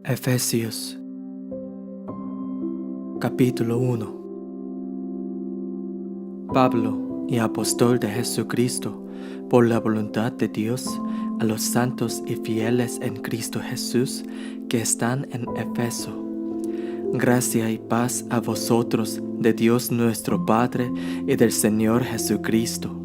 Efesios capítulo 1. Pablo y apóstol de Jesucristo, por la voluntad de Dios, a los santos y fieles en Cristo Jesús que están en Efeso. Gracia y paz a vosotros de Dios nuestro Padre y del Señor Jesucristo.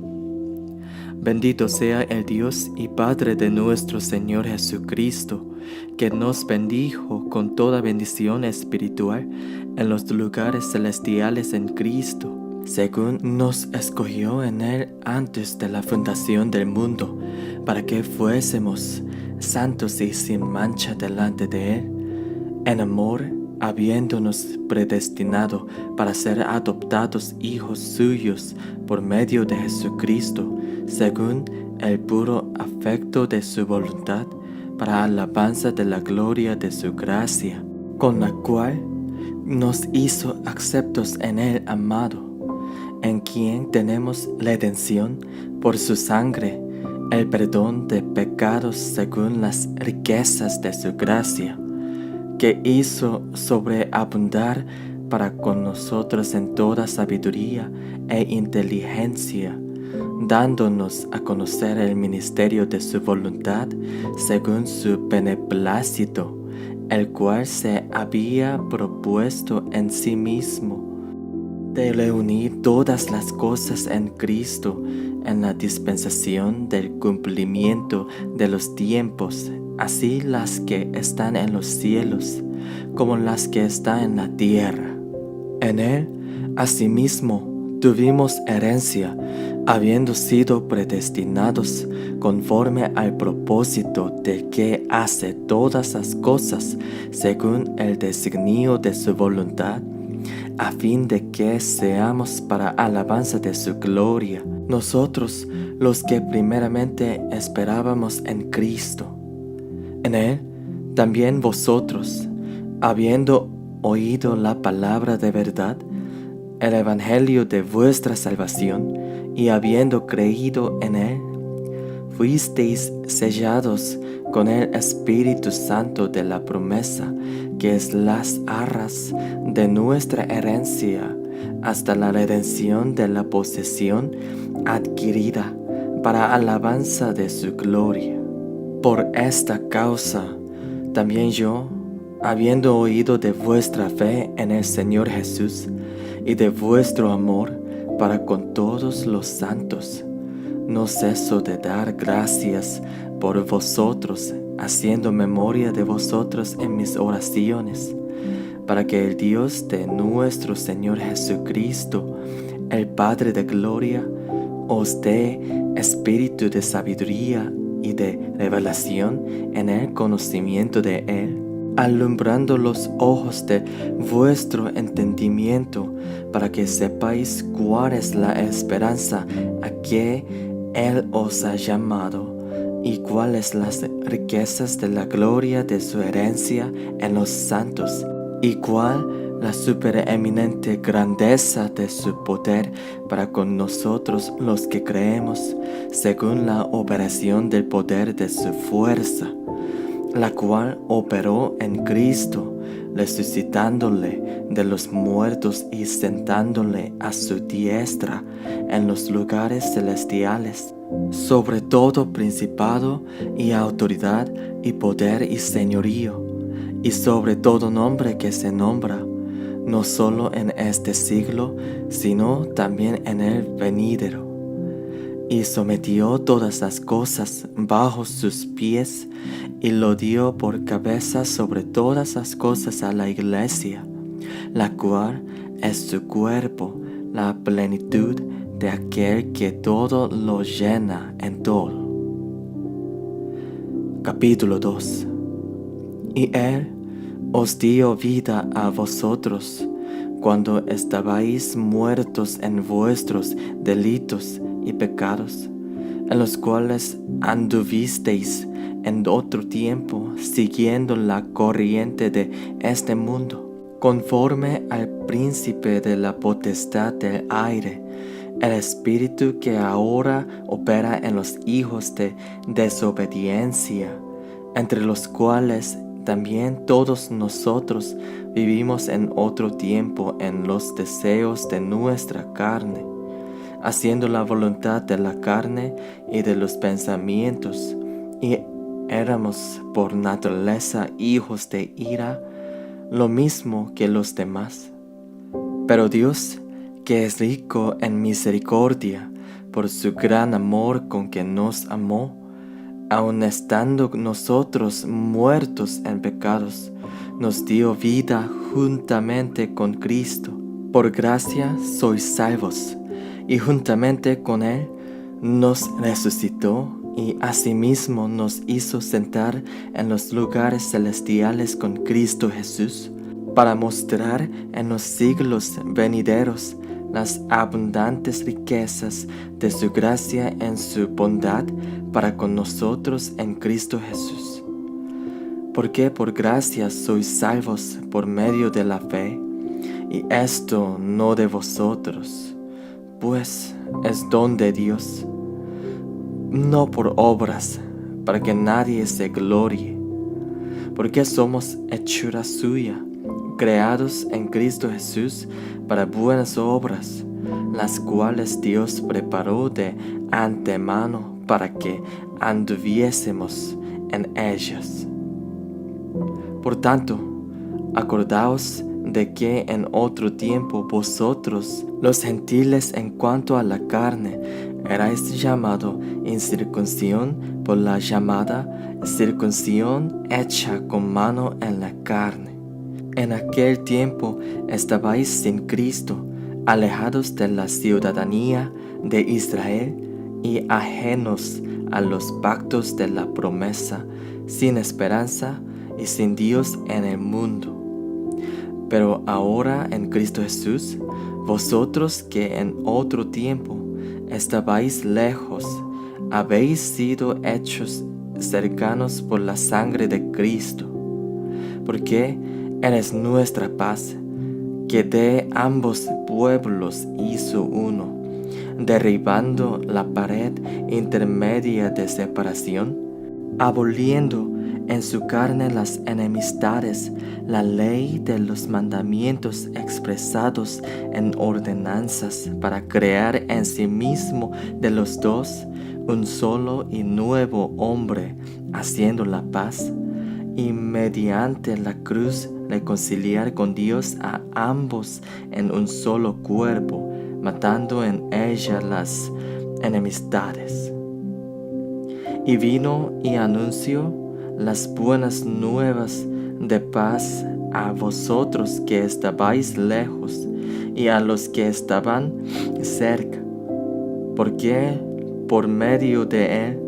Bendito sea el Dios y Padre de nuestro Señor Jesucristo, que nos bendijo con toda bendición espiritual en los lugares celestiales en Cristo, según nos escogió en Él antes de la fundación del mundo, para que fuésemos santos y sin mancha delante de Él, en amor, habiéndonos predestinado para ser adoptados hijos suyos por medio de Jesucristo, según el puro afecto de su voluntad, para alabanza de la gloria de su gracia, con la cual nos hizo aceptos en el amado, en quien tenemos redención por su sangre, el perdón de pecados según las riquezas de su gracia, que hizo sobreabundar para con nosotros en toda sabiduría e inteligencia, dándonos a conocer el ministerio de su voluntad según su beneplácito, el cual se había propuesto en sí mismo, de reunir todas las cosas en Cristo en la dispensación del cumplimiento de los tiempos, así las que están en los cielos como las que están en la tierra. En Él, asimismo, tuvimos herencia, habiendo sido predestinados conforme al propósito del que hace todas las cosas según el designio de su voluntad, a fin de que seamos para alabanza de su gloria, nosotros los que primeramente esperábamos en Cristo. En Él también vosotros, habiendo oído la palabra de verdad, el evangelio de vuestra salvación, y habiendo creído en Él, fuisteis sellados con el Espíritu Santo de la promesa, que es las arras de nuestra herencia, hasta la redención de la posesión adquirida para alabanza de su gloria. Por esta causa, también yo, habiendo oído de vuestra fe en el Señor Jesús y de vuestro amor para con todos los santos, no ceso de dar gracias por vosotros, haciendo memoria de vosotros en mis oraciones, para que el Dios de nuestro Señor Jesucristo, el Padre de gloria, os dé espíritu de sabiduría y de revelación en el conocimiento de Él, alumbrando los ojos de vuestro entendimiento, para que sepáis cuál es la esperanza a que Él os ha llamado, y cuáles las riquezas de la gloria de su herencia en los santos, y cuál la supereminente grandeza de su poder para con nosotros los que creemos, según la operación del poder de su fuerza, la cual operó en Cristo, resucitándole de los muertos y sentándole a su diestra en los lugares celestiales, sobre todo principado y autoridad y poder y señorío, y sobre todo nombre que se nombra, no solo en este siglo, sino también en el venidero. Y sometió todas las cosas bajo sus pies, y lo dio por cabeza sobre todas las cosas a la iglesia, la cual es su cuerpo, la plenitud de aquel que todo lo llena en todo. Capítulo 2. Y Él os dio vida a vosotros, cuando estabais muertos en vuestros delitos y pecados, en los cuales anduvisteis en otro tiempo, siguiendo la corriente de este mundo, conforme al príncipe de la potestad del aire, el espíritu que ahora opera en los hijos de desobediencia, entre los cuales también todos nosotros vivimos en otro tiempo en los deseos de nuestra carne, haciendo la voluntad de la carne y de los pensamientos, y éramos por naturaleza hijos de ira, lo mismo que los demás. Pero Dios, que es rico en misericordia, por su gran amor con que nos amó, aun estando nosotros muertos en pecados, nos dio vida juntamente con Cristo. Por gracia sois salvos, y juntamente con Él nos resucitó y asimismo nos hizo sentar en los lugares celestiales con Cristo Jesús, para mostrar en los siglos venideros las abundantes riquezas de su gracia en su bondad para con nosotros en Cristo Jesús. Porque por gracia sois salvos por medio de la fe, y esto no de vosotros, pues es don de Dios, no por obras, para que nadie se glorie, porque somos hechura suya, creados en Cristo Jesús para buenas obras, las cuales Dios preparó de antemano para que anduviésemos en ellas. Por tanto, acordaos de que en otro tiempo vosotros, los gentiles en cuanto a la carne, erais llamado incircuncisión por la llamada circuncisión hecha con mano en la carne. En aquel tiempo estabais sin Cristo, alejados de la ciudadanía de Israel y ajenos a los pactos de la promesa, sin esperanza y sin Dios en el mundo. Pero ahora en Cristo Jesús, vosotros que en otro tiempo estabais lejos, habéis sido hechos cercanos por la sangre de Cristo, porque eres nuestra paz, que de ambos pueblos hizo uno, derribando la pared intermedia de separación, aboliendo en su carne las enemistades, la ley de los mandamientos expresados en ordenanzas, para crear en sí mismo de los dos un solo y nuevo hombre, haciendo la paz, y mediante la cruz reconciliar con Dios a ambos en un solo cuerpo, matando en ella las enemistades. Y vino y anunció las buenas nuevas de paz a vosotros que estabais lejos y a los que estaban cerca, porque por medio de él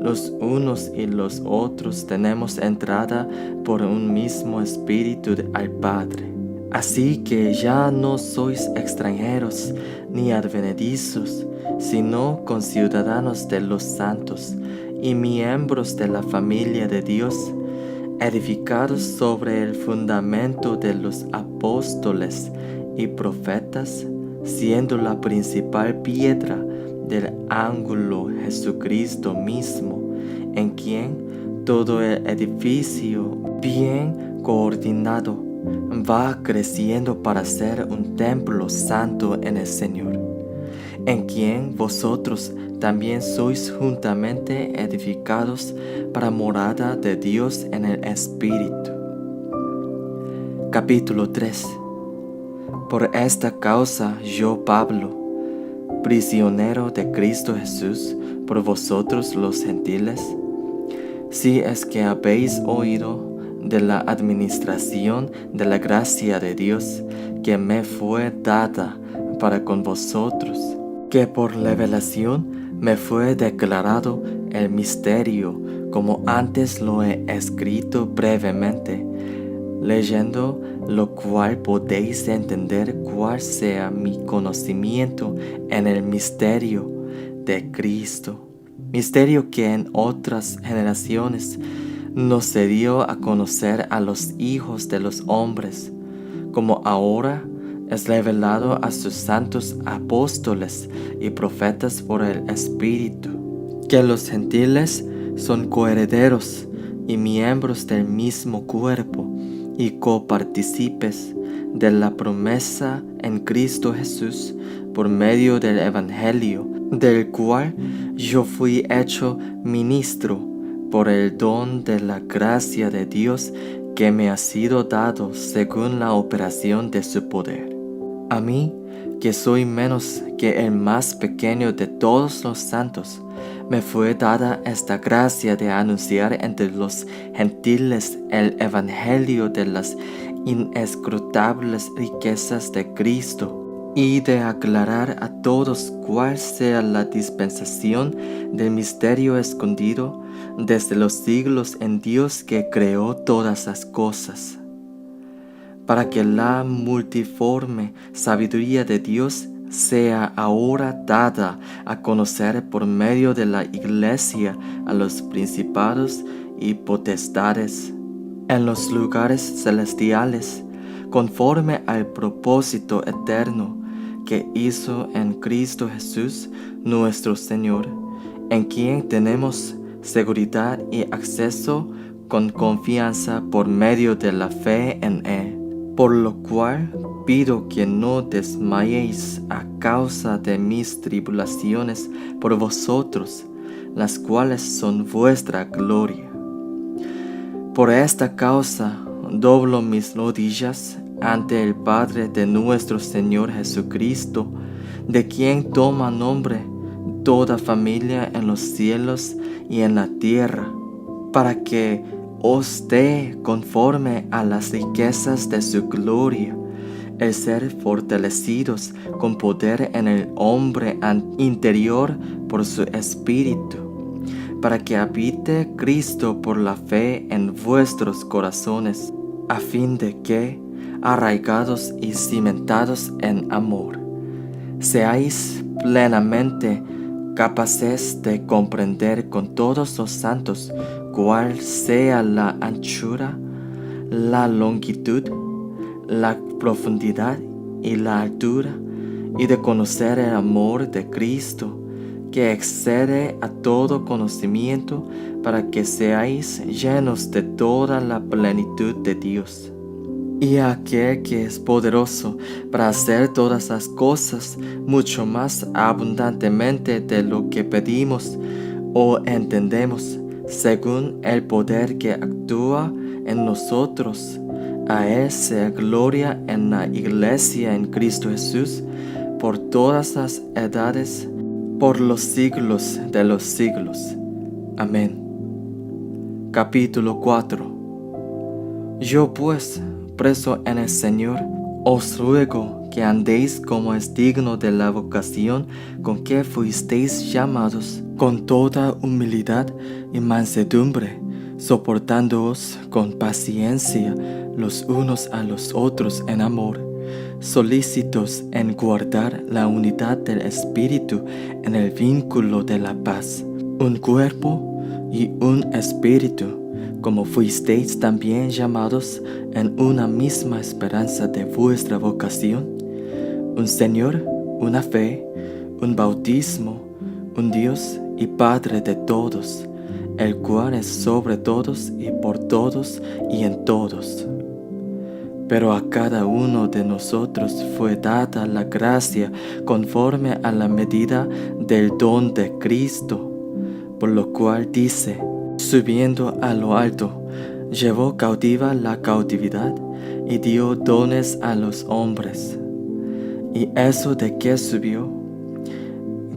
los unos y los otros tenemos entrada por un mismo espíritu al Padre. Así que ya no sois extranjeros ni advenedizos, sino conciudadanos de los santos y miembros de la familia de Dios, edificados sobre el fundamento de los apóstoles y profetas, siendo la principal piedra del ángulo Jesucristo mismo, en quien todo el edificio bien coordinado va creciendo para ser un templo santo en el Señor, en quien vosotros también sois juntamente edificados para morada de Dios en el Espíritu. Capítulo 3. Por esta causa yo, Pablo, prisionero de Cristo Jesús, por vosotros los gentiles, si es que habéis oído de la administración de la gracia de Dios que me fue dada para con vosotros, que por revelación me fue declarado el misterio, como antes lo he escrito brevemente, leyendo lo cual podéis entender cuál sea mi conocimiento en el misterio de Cristo, misterio que en otras generaciones no se dio a conocer a los hijos de los hombres, como ahora es revelado a sus santos apóstoles y profetas por el Espíritu, que los gentiles son coherederos y miembros del mismo cuerpo, y copartícipes de la promesa en Cristo Jesús por medio del Evangelio, del cual yo fui hecho ministro por el don de la gracia de Dios que me ha sido dado según la operación de su poder. A mí, que soy menos que el más pequeño de todos los santos, me fue dada esta gracia de anunciar entre los gentiles el evangelio de las inescrutables riquezas de Cristo, y de aclarar a todos cuál sea la dispensación del misterio escondido desde los siglos en Dios que creó todas las cosas, para que la multiforme sabiduría de Dios sea ahora dada a conocer por medio de la Iglesia a los principados y potestades en los lugares celestiales, conforme al propósito eterno que hizo en Cristo Jesús nuestro Señor, en quien tenemos seguridad y acceso con confianza por medio de la fe en Él. Por lo cual pido que no desmayéis a causa de mis tribulaciones por vosotros, las cuales son vuestra gloria. Por esta causa doblo mis rodillas ante el Padre de nuestro Señor Jesucristo, de quien toma nombre toda familia en los cielos y en la tierra, para que os dé conforme a las riquezas de su gloria, el ser fortalecidos con poder en el hombre interior por su espíritu, para que habite Cristo por la fe en vuestros corazones, a fin de que, arraigados y cimentados en amor, seáis plenamente capaces de comprender con todos los santos cuál sea la anchura, la longitud, la profundidad y la altura, y de conocer el amor de Cristo, que excede a todo conocimiento, para que seáis llenos de toda la plenitud de Dios. Y aquel que es poderoso para hacer todas las cosas mucho más abundantemente de lo que pedimos o entendemos, según el poder que actúa en nosotros, a Él sea gloria en la Iglesia en Cristo Jesús, por todas las edades, por los siglos de los siglos. Amén. Capítulo 4. Yo pues, preso en el Señor, os ruego que andéis como es digno de la vocación con que fuisteis llamados, con toda humildad y mansedumbre, soportándoos con paciencia los unos a los otros en amor, solícitos en guardar la unidad del Espíritu en el vínculo de la paz, un cuerpo y un espíritu, como fuisteis también llamados en una misma esperanza de vuestra vocación, un Señor, una fe, un bautismo, un Dios y Padre de todos, el cual es sobre todos y por todos y en todos. Pero a cada uno de nosotros fue dada la gracia conforme a la medida del don de Cristo, por lo cual dice: subiendo a lo alto, llevó cautiva la cautividad y dio dones a los hombres. ¿Y eso de qué subió?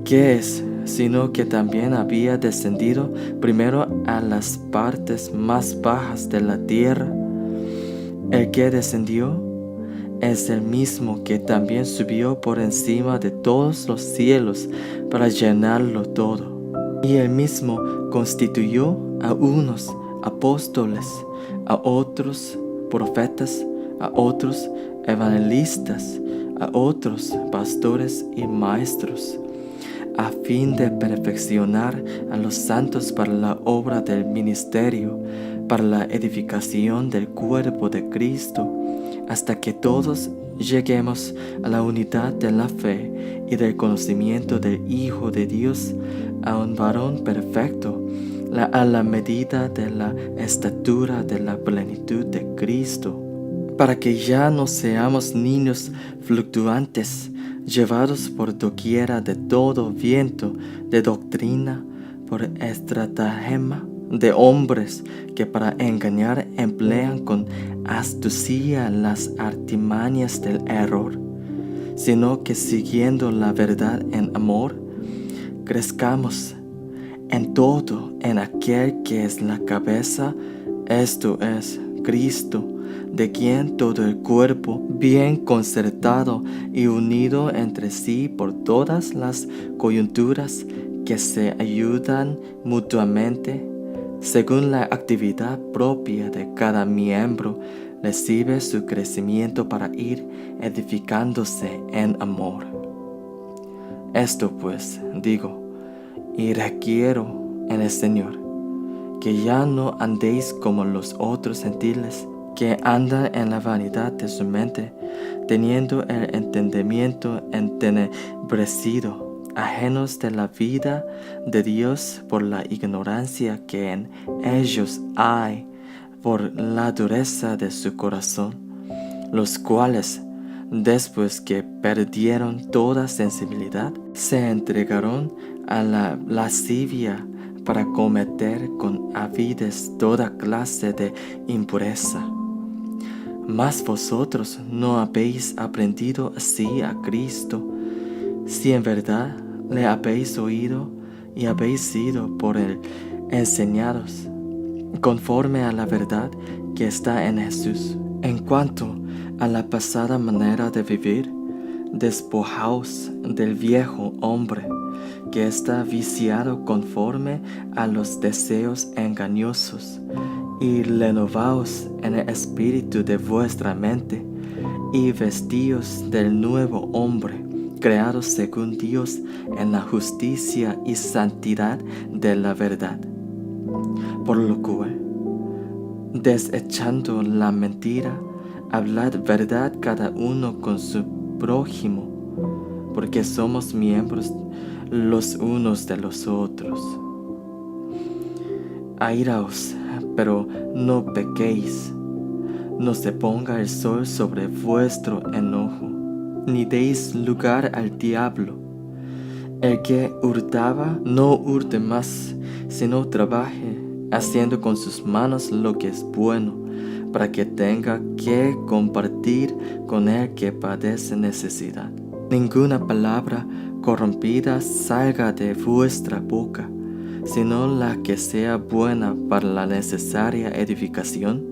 ¿Qué es, sino que también había descendido primero a las partes más bajas de la tierra? El que descendió es el mismo que también subió por encima de todos los cielos para llenarlo todo. Y él mismo constituyó a unos apóstoles, a otros profetas, a otros evangelistas, a otros pastores y maestros, a fin de perfeccionar a los santos para la obra del ministerio, para la edificación del cuerpo de Cristo, hasta que todos lleguemos a la unidad de la fe y del conocimiento del Hijo de Dios, a un varón perfecto, a la medida de la estatura de la plenitud de Cristo, para que ya no seamos niños fluctuantes, llevados por doquiera de todo viento de doctrina, por estratagema de hombres que para engañar emplean con astucia las artimañas del error, sino que siguiendo la verdad en amor, crezcamos en todo en aquel que es la cabeza, esto es, Cristo, de quien todo el cuerpo, bien concertado y unido entre sí por todas las coyunturas que se ayudan mutuamente, según la actividad propia de cada miembro, recibe su crecimiento para ir edificándose en amor. Esto pues digo, y requiero en el Señor, que ya no andéis como los otros gentiles, que andan en la vanidad de su mente, teniendo el entendimiento entenebrecido, ajenos de la vida de Dios por la ignorancia que en ellos hay, por la dureza de su corazón, los cuales, después que perdieron toda sensibilidad, se entregaron a la lascivia para cometer con avidez toda clase de impureza. Mas vosotros no habéis aprendido así a Cristo, si en verdad le habéis oído y habéis sido por él enseñados, conforme a la verdad que está en Jesús. En cuanto a la pasada manera de vivir, despojaos del viejo hombre, que está viciado conforme a los deseos engañosos, y renovaos en el espíritu de vuestra mente, y vestíos del nuevo hombre, creado según Dios en la justicia y santidad de la verdad. Por lo cual, desechando la mentira, hablad verdad cada uno con su prójimo, porque somos miembros los unos de los otros. Airaos, pero no pequéis. No se ponga el sol sobre vuestro enojo, ni deis lugar al diablo. El que hurtaba, no hurte más, sino trabaje, haciendo con sus manos lo que es bueno, para que tenga que compartir con el que padece necesidad. Ninguna palabra corrompida salga de vuestra boca, sino la que sea buena para la necesaria edificación,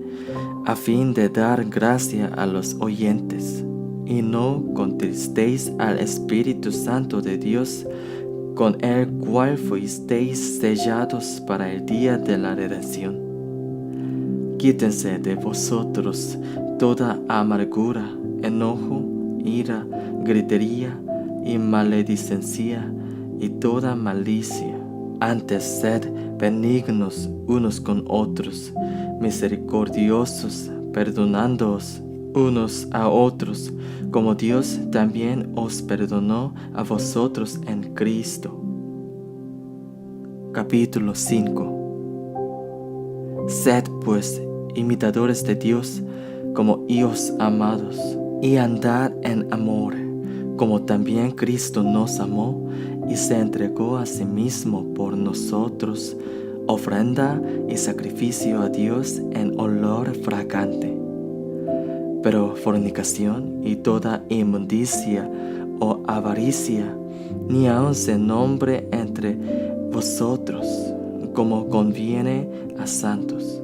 a fin de dar gracia a los oyentes. Y no contristéis al Espíritu Santo de Dios, con el cual fuisteis sellados para el día de la redención. Quítense de vosotros toda amargura, enojo, ira, gritería y maledicencia y toda malicia. Antes sed benignos unos con otros, misericordiosos, perdonándoos unos a otros, como Dios también os perdonó a vosotros en Cristo. Capítulo 5. Sed pues imitadores de Dios como hijos amados, y andad en amor, como también Cristo nos amó y se entregó a sí mismo por nosotros, ofrenda y sacrificio a Dios en olor fragante. Pero fornicación y toda inmundicia o avaricia, ni aun se nombre entre vosotros, como conviene a santos.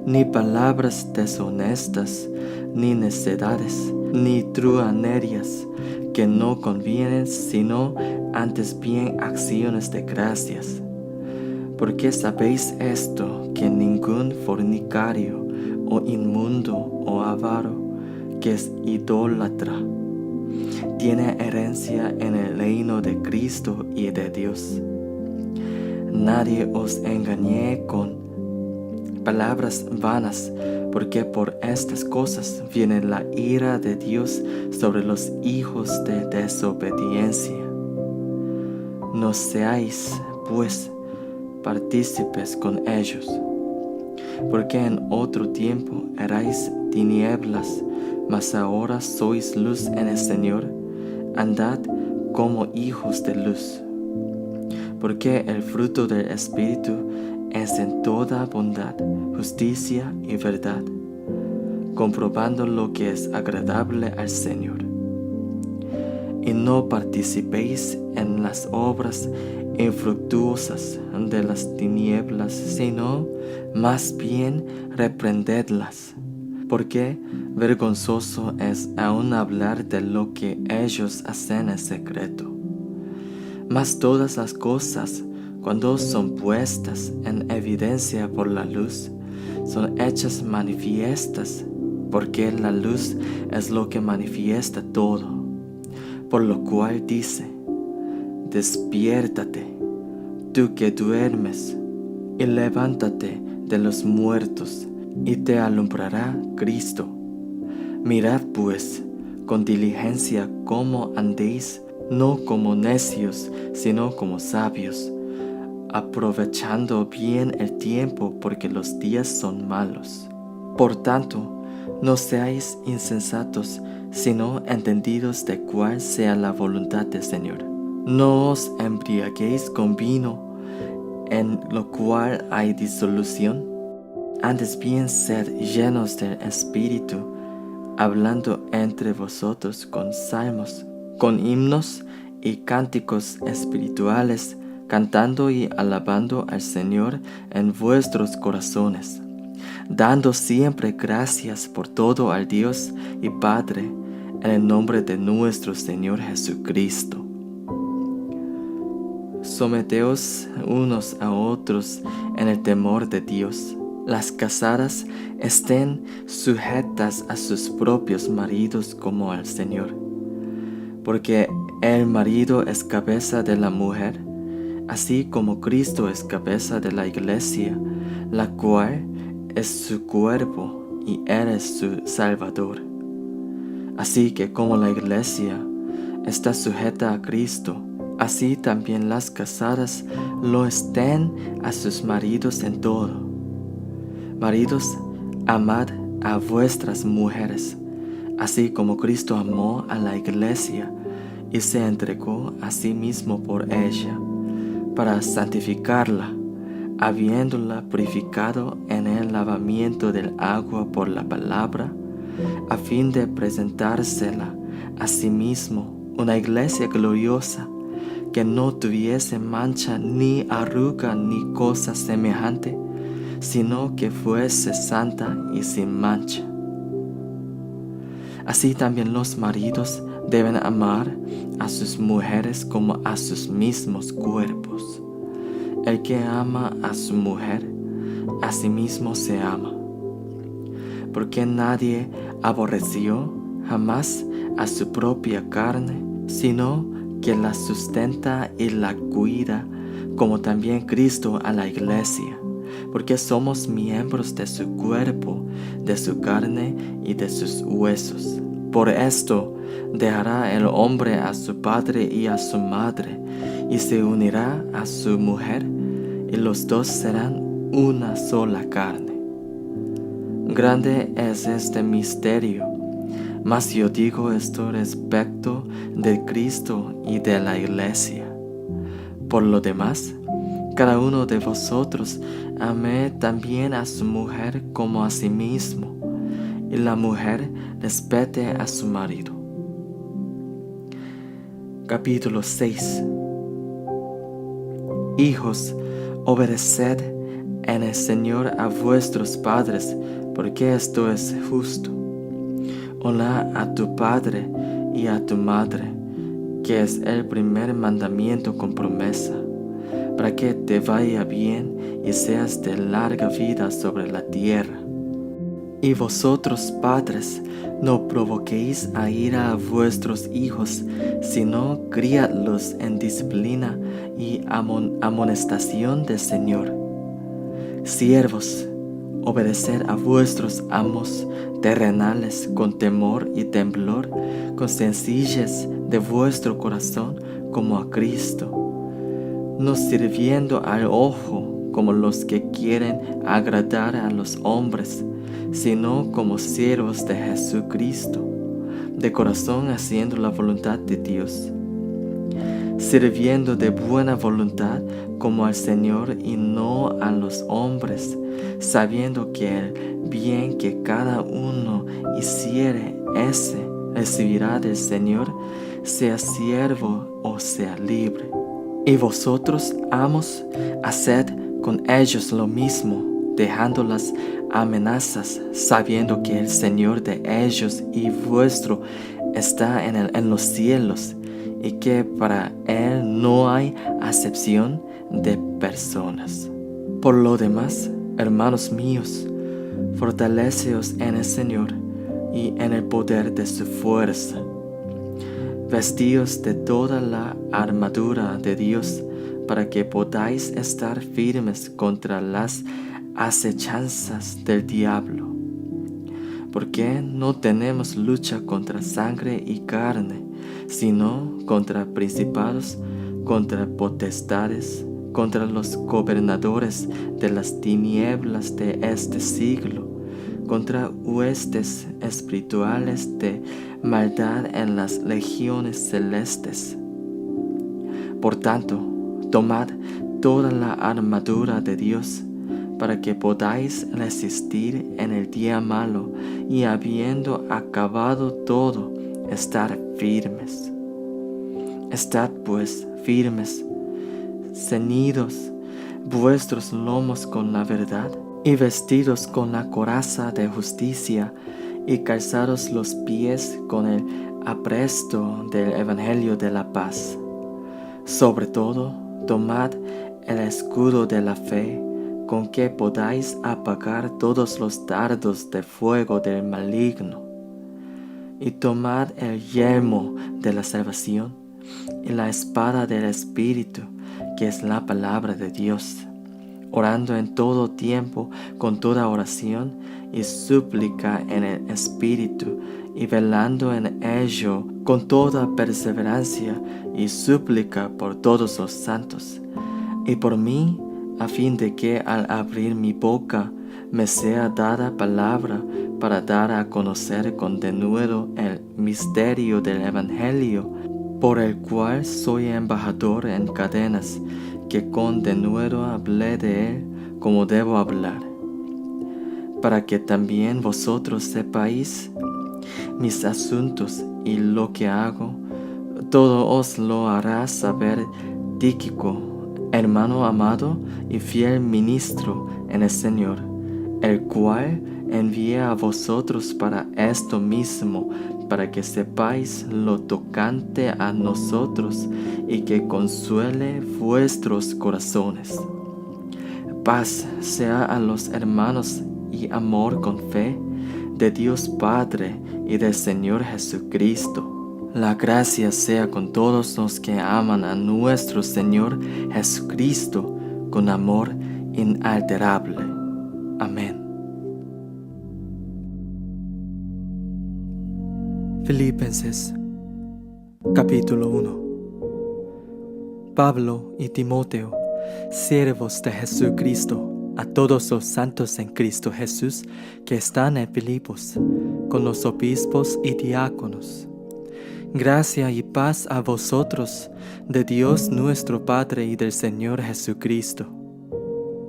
Ni palabras deshonestas, ni necedades, ni truhanerías, que no convienen, sino antes bien acciones de gracias. Porque sabéis esto, que ningún fornicario, o inmundo, o avaro, que es idólatra, tiene herencia en el reino de Cristo y de Dios. Nadie os engañe con palabras vanas, porque por estas cosas viene la ira de Dios sobre los hijos de desobediencia. No seáis, pues, partícipes con ellos. Porque en otro tiempo erais tinieblas, mas ahora sois luz en el Señor. Andad como hijos de luz. Porque el fruto del Espíritu es en toda bondad, justicia y verdad, comprobando lo que es agradable al Señor. Y no participéis en las obras infructuosas de las tinieblas, sino más bien reprendedlas, porque vergonzoso es aún hablar de lo que ellos hacen en secreto. Mas todas las cosas, cuando son puestas en evidencia por la luz, son hechas manifiestas, porque la luz es lo que manifiesta todo. Por lo cual dice: despiértate, tú que duermes, y levántate de los muertos, y te alumbrará Cristo. Mirad pues con diligencia cómo andéis, no como necios, sino como sabios, aprovechando bien el tiempo, porque los días son malos. Por tanto, no seáis insensatos, sino entendidos de cuál sea la voluntad del Señor. No os embriaguéis con vino, en lo cual hay disolución. Antes bien sed llenos del Espíritu, hablando entre vosotros con salmos, con himnos y cánticos espirituales, cantando y alabando al Señor en vuestros corazones, dando siempre gracias por todo al Dios y Padre, en el nombre de nuestro Señor Jesucristo. Someteos unos a otros en el temor de Dios. Las casadas estén sujetas a sus propios maridos como al Señor, porque el marido es cabeza de la mujer, así como Cristo es cabeza de la iglesia, la cual es su cuerpo y Él es su Salvador. Así que como la iglesia está sujeta a Cristo, así también las casadas lo estén a sus maridos en todo. Maridos, amad a vuestras mujeres, así como Cristo amó a la iglesia y se entregó a sí mismo por ella, para santificarla, habiéndola purificado en el lavamiento del agua por la palabra, a fin de presentársela a sí mismo una iglesia gloriosa, que no tuviese mancha ni arruga ni cosa semejante, sino que fuese santa y sin mancha. Así también los maridos deben amar a sus mujeres como a sus mismos cuerpos. El que ama a su mujer, a sí mismo se ama. Porque nadie aborreció jamás a su propia carne, sino que la sustenta y la cuida, como también Cristo a la iglesia, porque somos miembros de su cuerpo, de su carne y de sus huesos. Por esto dejará el hombre a su padre y a su madre, y se unirá a su mujer, y los dos serán una sola carne. Grande es este misterio, mas yo digo esto respecto de Cristo y de la iglesia. Por lo demás, cada uno de vosotros ame también a su mujer como a sí mismo, y la mujer respete a su marido. Capítulo 6. Hijos, obedeced en el Señor a vuestros padres, porque esto es justo. Honra a tu padre y a tu madre, que es el primer mandamiento con promesa, para que te vaya bien y seas de larga vida sobre la tierra. Y vosotros, padres, no provoquéis a ira a vuestros hijos, sino criadlos en disciplina y amonestación del Señor. Siervos, obedeced a vuestros amos terrenales con temor y temblor, con sencillez de vuestro corazón como a Cristo, no sirviendo al ojo como los que quieren agradar a los hombres, sino como siervos de Jesucristo, de corazón haciendo la voluntad de Dios, sirviendo de buena voluntad como al Señor y no a los hombres, sabiendo que el bien que cada uno hiciere, ese recibirá del Señor, sea siervo o sea libre. Y vosotros, amos, haced con ellos lo mismo, dejando las amenazas, sabiendo que el Señor de ellos y vuestro está en los cielos, y que para Él no hay acepción de personas. Por lo demás, hermanos míos, fortaleceos en el Señor y en el poder de su fuerza. Vestíos de toda la armadura de Dios, para que podáis estar firmes contra las acechanzas del diablo. Porque no tenemos lucha contra sangre y carne, sino contra principados, contra potestades, contra los gobernadores de las tinieblas de este siglo, contra huestes espirituales de maldad en las legiones celestes. Por tanto, tomad toda la armadura de Dios, para que podáis resistir en el día malo, y habiendo acabado todo, estar firmes. Estad pues firmes, ceñidos vuestros lomos con la verdad, y vestidos con la coraza de justicia, y calzados los pies con el apresto del Evangelio de la paz. Sobre todo, tomad el escudo de la fe, con que podáis apagar todos los dardos de fuego del maligno. Y tomad el yelmo de la salvación, y la espada del Espíritu, que es la palabra de Dios, orando en todo tiempo con toda oración y súplica en el Espíritu, y velando en ello con toda perseverancia y súplica por todos los santos, y por mí, a fin de que al abrir mi boca me sea dada palabra para dar a conocer con denuedo el misterio del Evangelio, por el cual soy embajador en cadenas, que con denuedo hablé de él como debo hablar, para que también vosotros sepáis mis asuntos y lo que hago. Todo os lo hará saber Tíquico, hermano amado y fiel ministro en el Señor, el cual envié a vosotros para esto mismo, para que sepáis lo tocante a nosotros y que consuele vuestros corazones. Paz sea a los hermanos y amor con fe de Dios Padre y del Señor Jesucristo. La gracia sea con todos los que aman a nuestro Señor Jesucristo con amor inalterable. Amén. Filipenses, capítulo 1. Pablo y Timoteo, siervos de Jesucristo, a todos los santos en Cristo Jesús que están en Filipos, con los obispos y diáconos. Gracia y paz a vosotros, de Dios nuestro Padre y del Señor Jesucristo.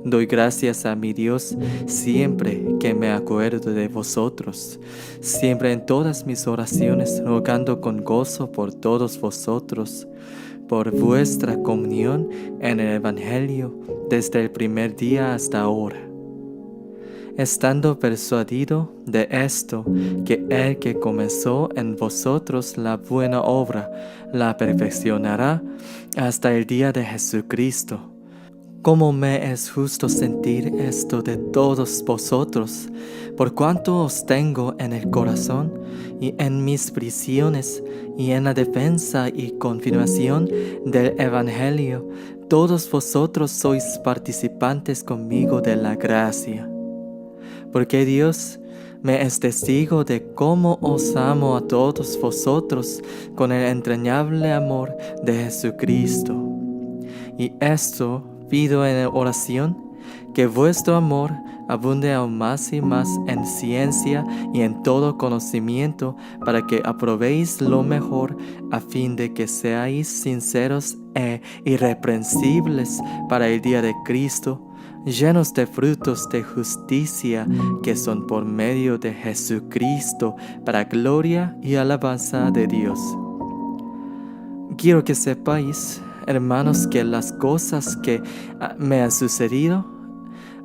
Doy gracias a mi Dios siempre que me acuerdo de vosotros, siempre en todas mis oraciones, rogando con gozo por todos vosotros, por vuestra comunión en el Evangelio desde el primer día hasta ahora. Estando persuadido de esto, que el que comenzó en vosotros la buena obra, la perfeccionará hasta el día de Jesucristo. Cómo me es justo sentir esto de todos vosotros, por cuanto os tengo en el corazón, y en mis prisiones, y en la defensa y confirmación del Evangelio, todos vosotros sois participantes conmigo de la gracia. Porque Dios me es testigo de cómo os amo a todos vosotros con el entrañable amor de Jesucristo. Y esto pido en oración, Que vuestro amor abunde aún más y más en ciencia y en todo conocimiento, para que aprobéis lo mejor, a fin de que seáis sinceros e irreprensibles para el día de Cristo, llenos de frutos de justicia que son por medio de Jesucristo, para gloria y alabanza de Dios. Quiero que sepáis, hermanos, que las cosas que me han sucedido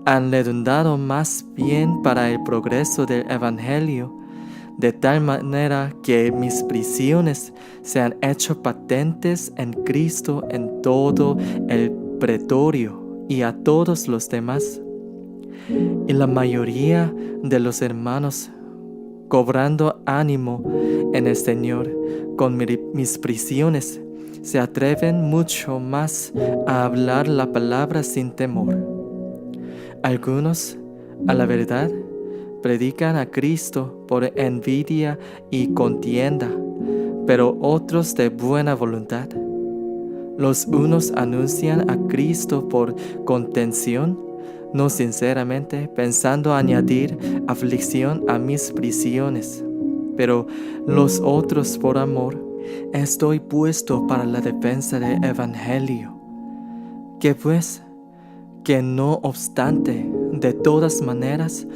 han redundado más bien para el progreso del Evangelio, de tal manera que mis prisiones se han hecho patentes en Cristo en todo el pretorio y a todos los demás. Y la mayoría de los hermanos, cobrando ánimo en el Señor con mis prisiones, se atreven mucho más a hablar la palabra sin temor. Algunos, a la verdad, predican a Cristo por envidia y contienda, pero otros de buena voluntad. Los unos anuncian a Cristo por contención, no sinceramente, pensando añadir aflicción a mis prisiones, pero los otros por amor. Estoy puesto para la defensa del Evangelio. Que pues, que no obstante, de todas maneras,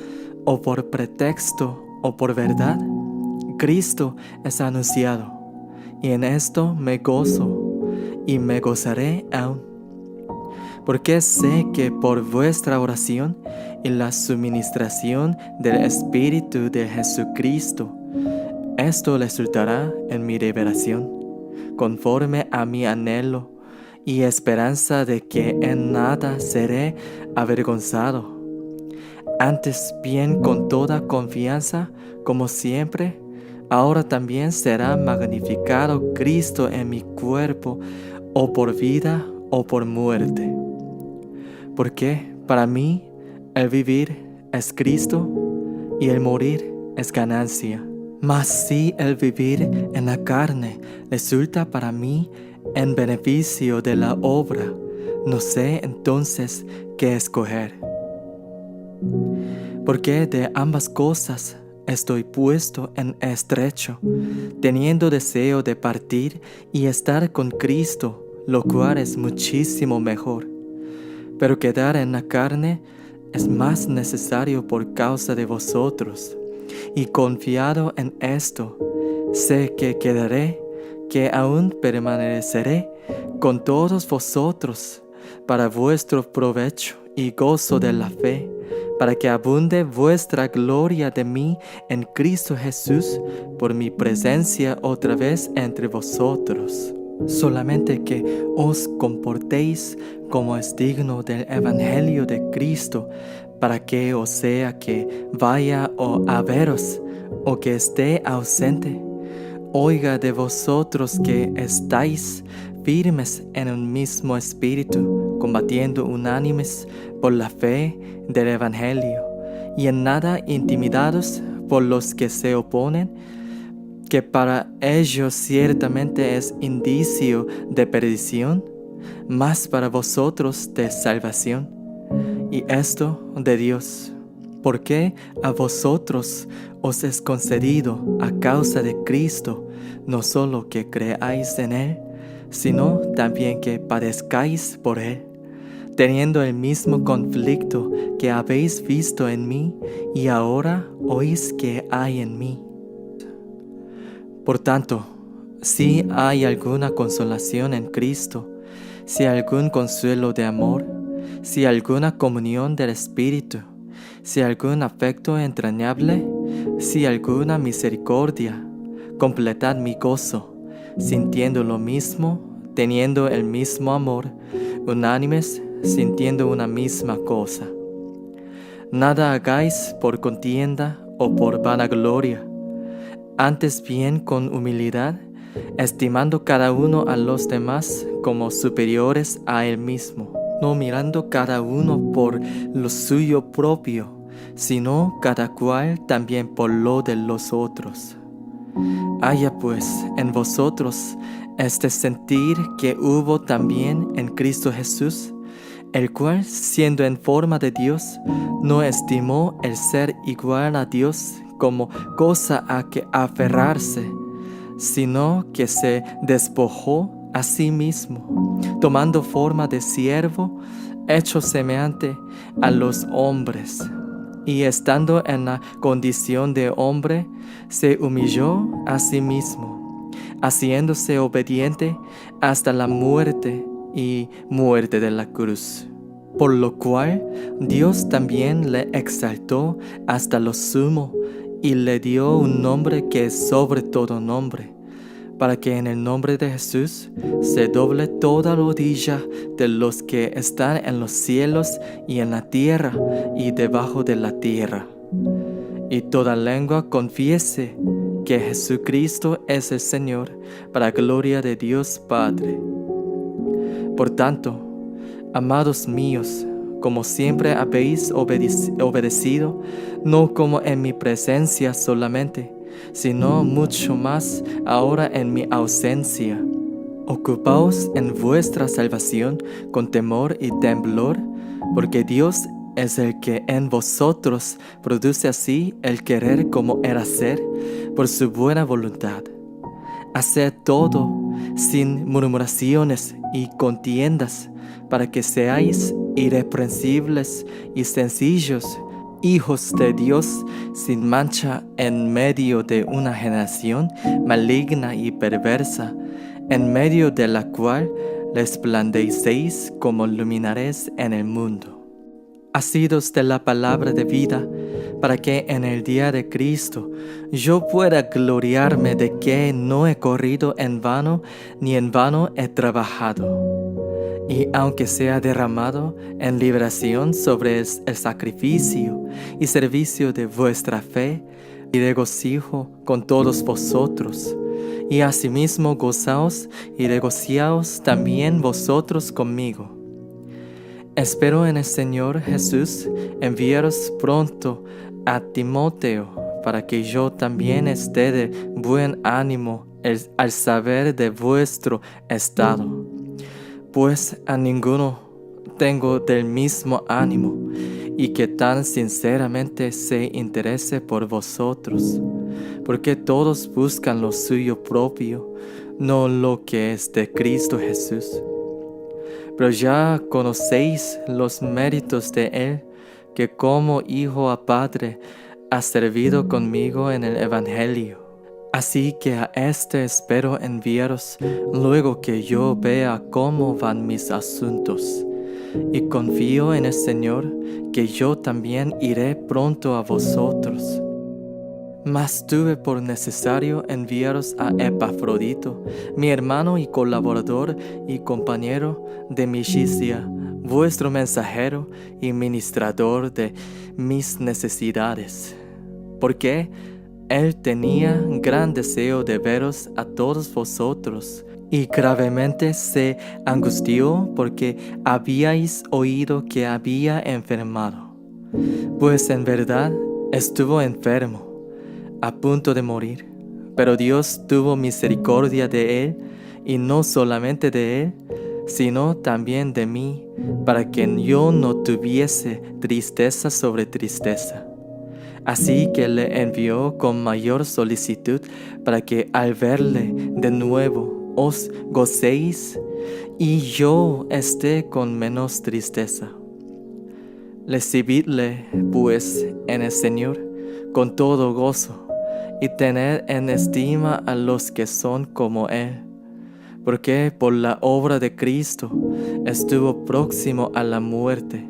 o por pretexto o por verdad, Cristo es anunciado, y en esto me gozo, y me gozaré aún. Porque sé que por vuestra oración y la suministración del Espíritu de Jesucristo, esto resultará en mi revelación, conforme a mi anhelo y esperanza de que en nada seré avergonzado. Antes bien, con toda confianza, como siempre, ahora también será magnificado Cristo en mi cuerpo, o por vida o por muerte. Porque para mí el vivir es Cristo y el morir es ganancia. Mas si el vivir en la carne resulta para mí en beneficio de la obra, no sé entonces qué escoger. Porque de ambas cosas estoy puesto en estrecho, teniendo deseo de partir y estar con Cristo, lo cual es muchísimo mejor. Pero quedar en la carne es más necesario por causa de vosotros. Y confiado en esto, sé que quedaré, que aún permaneceré con todos vosotros para vuestro provecho y gozo de la fe, para que abunde vuestra gloria de mí en Cristo Jesús por mi presencia otra vez entre vosotros. Solamente que os comportéis como es digno del Evangelio de Cristo, para que o sea que vaya a veros o que esté ausente, oiga de vosotros que estáis firmes en un mismo espíritu, combatiendo unánimes por la fe del Evangelio, y en nada intimidados por los que se oponen, que para ellos ciertamente es indicio de perdición, mas para vosotros de salvación, y esto de Dios. Porque a vosotros os es concedido a causa de Cristo, no solo que creáis en Él, sino también que padezcáis por Él, teniendo el mismo conflicto que habéis visto en mí y ahora oís que hay en mí. Por tanto, si hay alguna consolación en Cristo, si algún consuelo de amor, si alguna comunión del Espíritu, si algún afecto entrañable, si alguna misericordia, completad mi gozo, sintiendo lo mismo, teniendo el mismo amor, unánimes, sintiendo una misma cosa. Nada hagáis por contienda o por vanagloria, antes bien con humildad, estimando cada uno a los demás como superiores a él mismo, no mirando cada uno por lo suyo propio, sino cada cual también por lo de los otros. Haya pues en vosotros este sentir que hubo también en Cristo Jesús, el cual, siendo en forma de Dios, no estimó el ser igual a Dios como cosa a que aferrarse, sino que se despojó a sí mismo, tomando forma de siervo, hecho semejante a los hombres, y estando en la condición de hombre, se humilló a sí mismo, haciéndose obediente hasta la muerte y muerte de la cruz. Por lo cual Dios también le exaltó hasta lo sumo y le dio un nombre que es sobre todo nombre, para que en el nombre de Jesús se doble toda rodilla de los que están en los cielos y en la tierra y debajo de la tierra, y toda lengua confiese que Jesucristo es el Señor, para gloria de Dios Padre. Por tanto, amados míos, como siempre habéis obedecido, no como en mi presencia solamente, sino mucho más ahora en mi ausencia. Ocupaos en vuestra salvación con temor y temblor, porque Dios es el que en vosotros produce así el querer como el hacer, por su buena voluntad. Haced todo sin murmuraciones y contiendas, para que seáis irreprensibles y sencillos, hijos de Dios sin mancha en medio de una generación maligna y perversa, en medio de la cual resplandecéis como luminares en el mundo. Asidos de la palabra de vida, para que en el día de Cristo yo pueda gloriarme de que no he corrido en vano, ni en vano he trabajado. Y aunque sea derramado en liberación sobre el sacrificio y servicio de vuestra fe, y regocijo con todos vosotros, y asimismo gozaos y regociaos también vosotros conmigo. Espero en el Señor Jesús enviaros pronto a Timoteo, para que yo también esté de buen ánimo al saber de vuestro estado. Pues a ninguno tengo del mismo ánimo, y que tan sinceramente se interese por vosotros, porque todos buscan lo suyo propio, no lo que es de Cristo Jesús. Pero ya conocéis los méritos de Él, que como hijo a padre ha servido conmigo en el Evangelio. Así que a este espero enviaros luego que yo vea cómo van mis asuntos. Y confío en el Señor que yo también iré pronto a vosotros. Mas tuve por necesario enviaros a Epafrodito, mi hermano y colaborador y compañero de milicia, vuestro mensajero y ministrador de mis necesidades, porque él tenía gran deseo de veros a todos vosotros, y gravemente se angustió porque habíais oído que había enfermado. Pues en verdad estuvo enfermo, a punto de morir, pero Dios tuvo misericordia de él, y no solamente de él, sino también de mí, para que yo no tuviese tristeza sobre tristeza. Así que le envió con mayor solicitud, para que al verle de nuevo os gocéis, y yo esté con menos tristeza. Recibidle, pues, en el Señor con todo gozo, y tened en estima a los que son como Él, porque por la obra de Cristo estuvo próximo a la muerte,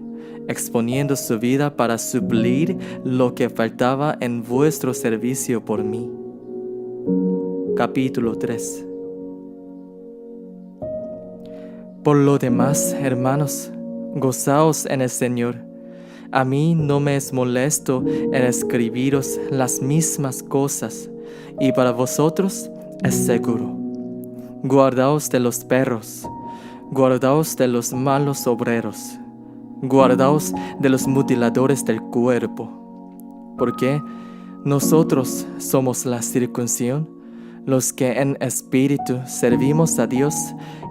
exponiendo su vida para suplir lo que faltaba en vuestro servicio por mí. Capítulo 3. Por lo demás, hermanos, gozaos en el Señor. A mí no me es molesto en escribiros las mismas cosas, y para vosotros es seguro. Guardaos de los perros, guardaos de los malos obreros, guardaos de los mutiladores del cuerpo, porque nosotros somos la circuncisión, los que en espíritu servimos a Dios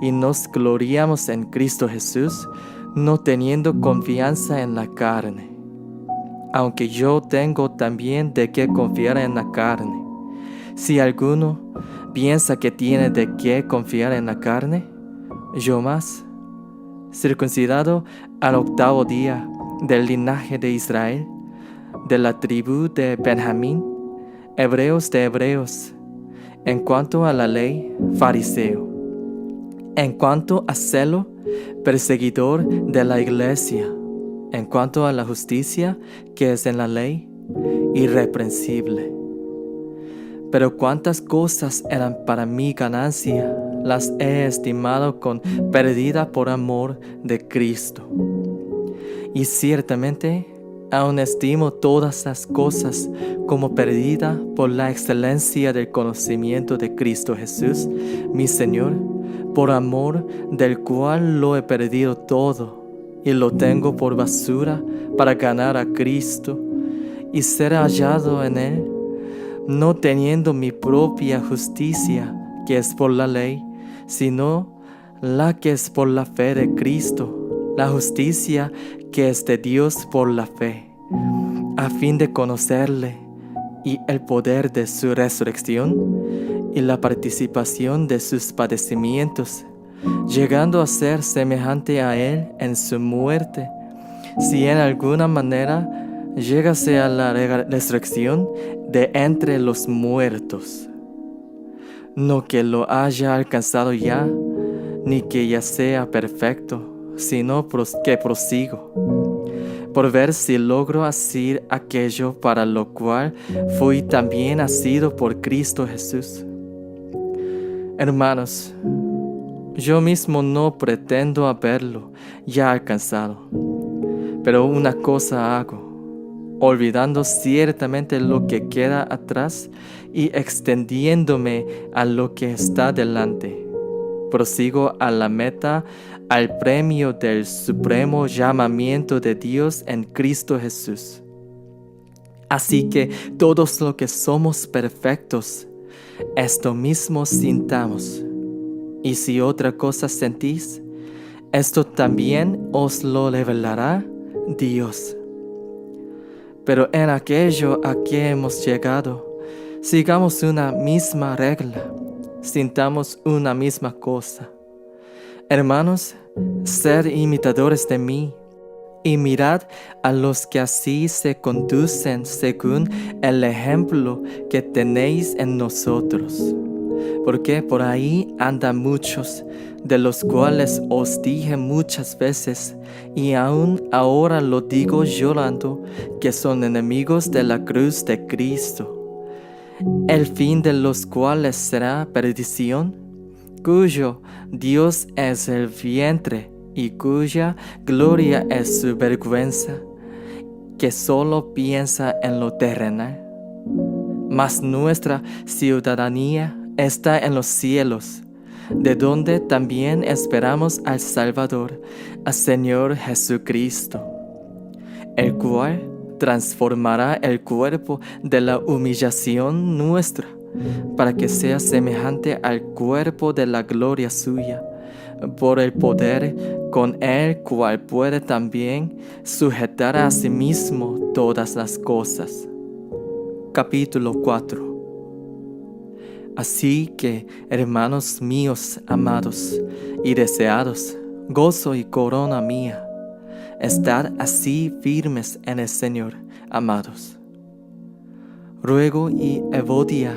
y nos gloriamos en Cristo Jesús, no teniendo confianza en la carne. Aunque yo tengo también de qué confiar en la carne. Si alguno piensa que tiene de qué confiar en la carne, yo más, circuncidado al 8º día del linaje de Israel, de la tribu de Benjamín, hebreos de hebreos, en cuanto a la ley, fariseo, en cuanto a celo, perseguidor de la iglesia, en cuanto a la justicia que es en la ley, irreprensible. Pero cuántas cosas eran para mí ganancia, las he estimado con pérdida por amor de Cristo. Y ciertamente aún estimo todas las cosas como perdida por la excelencia del conocimiento de Cristo Jesús, mi Señor, por amor del cual lo he perdido todo y lo tengo por basura para ganar a Cristo y ser hallado en Él, no teniendo mi propia justicia, que es por la ley, sino la que es por la fe de Cristo, la justicia que es de Dios por la fe, a fin de conocerle y el poder de su resurrección y la participación de sus padecimientos, llegando a ser semejante a Él en su muerte, si en alguna manera llegase a la resurrección de entre los muertos. No que lo haya alcanzado ya, ni que ya sea perfecto, sino que prosigo, por ver si logro hacer aquello para lo cual fui también asido por Cristo Jesús. Hermanos, yo mismo no pretendo haberlo ya alcanzado, pero una cosa hago, olvidando ciertamente lo que queda atrás y extendiéndome a lo que está delante. Prosigo a la meta, al premio del supremo llamamiento de Dios en Cristo Jesús. Así que todos los que somos perfectos, esto mismo sintamos. Y si otra cosa sentís, esto también os lo revelará Dios. Pero en aquello a que hemos llegado, sigamos una misma regla, sintamos una misma cosa. Hermanos, sed imitadores de mí, y mirad a los que así se conducen según el ejemplo que tenéis en nosotros. Porque por ahí andan muchos, de los cuales os dije muchas veces, y aún ahora lo digo llorando, que son enemigos de la cruz de Cristo, el fin de los cuales será perdición, cuyo Dios es el vientre y cuya gloria es su vergüenza, que solo piensa en lo terrenal. Mas nuestra ciudadanía está en los cielos, de donde también esperamos al Salvador, al Señor Jesucristo, el cual transformará el cuerpo de la humillación nuestra, para que sea semejante al cuerpo de la gloria suya, por el poder con el cual puede también sujetar a sí mismo todas las cosas. Capítulo 4. Así que, hermanos míos amados y deseados, gozo y corona mía, estad así firmes en el Señor, amados. Ruego y Evodia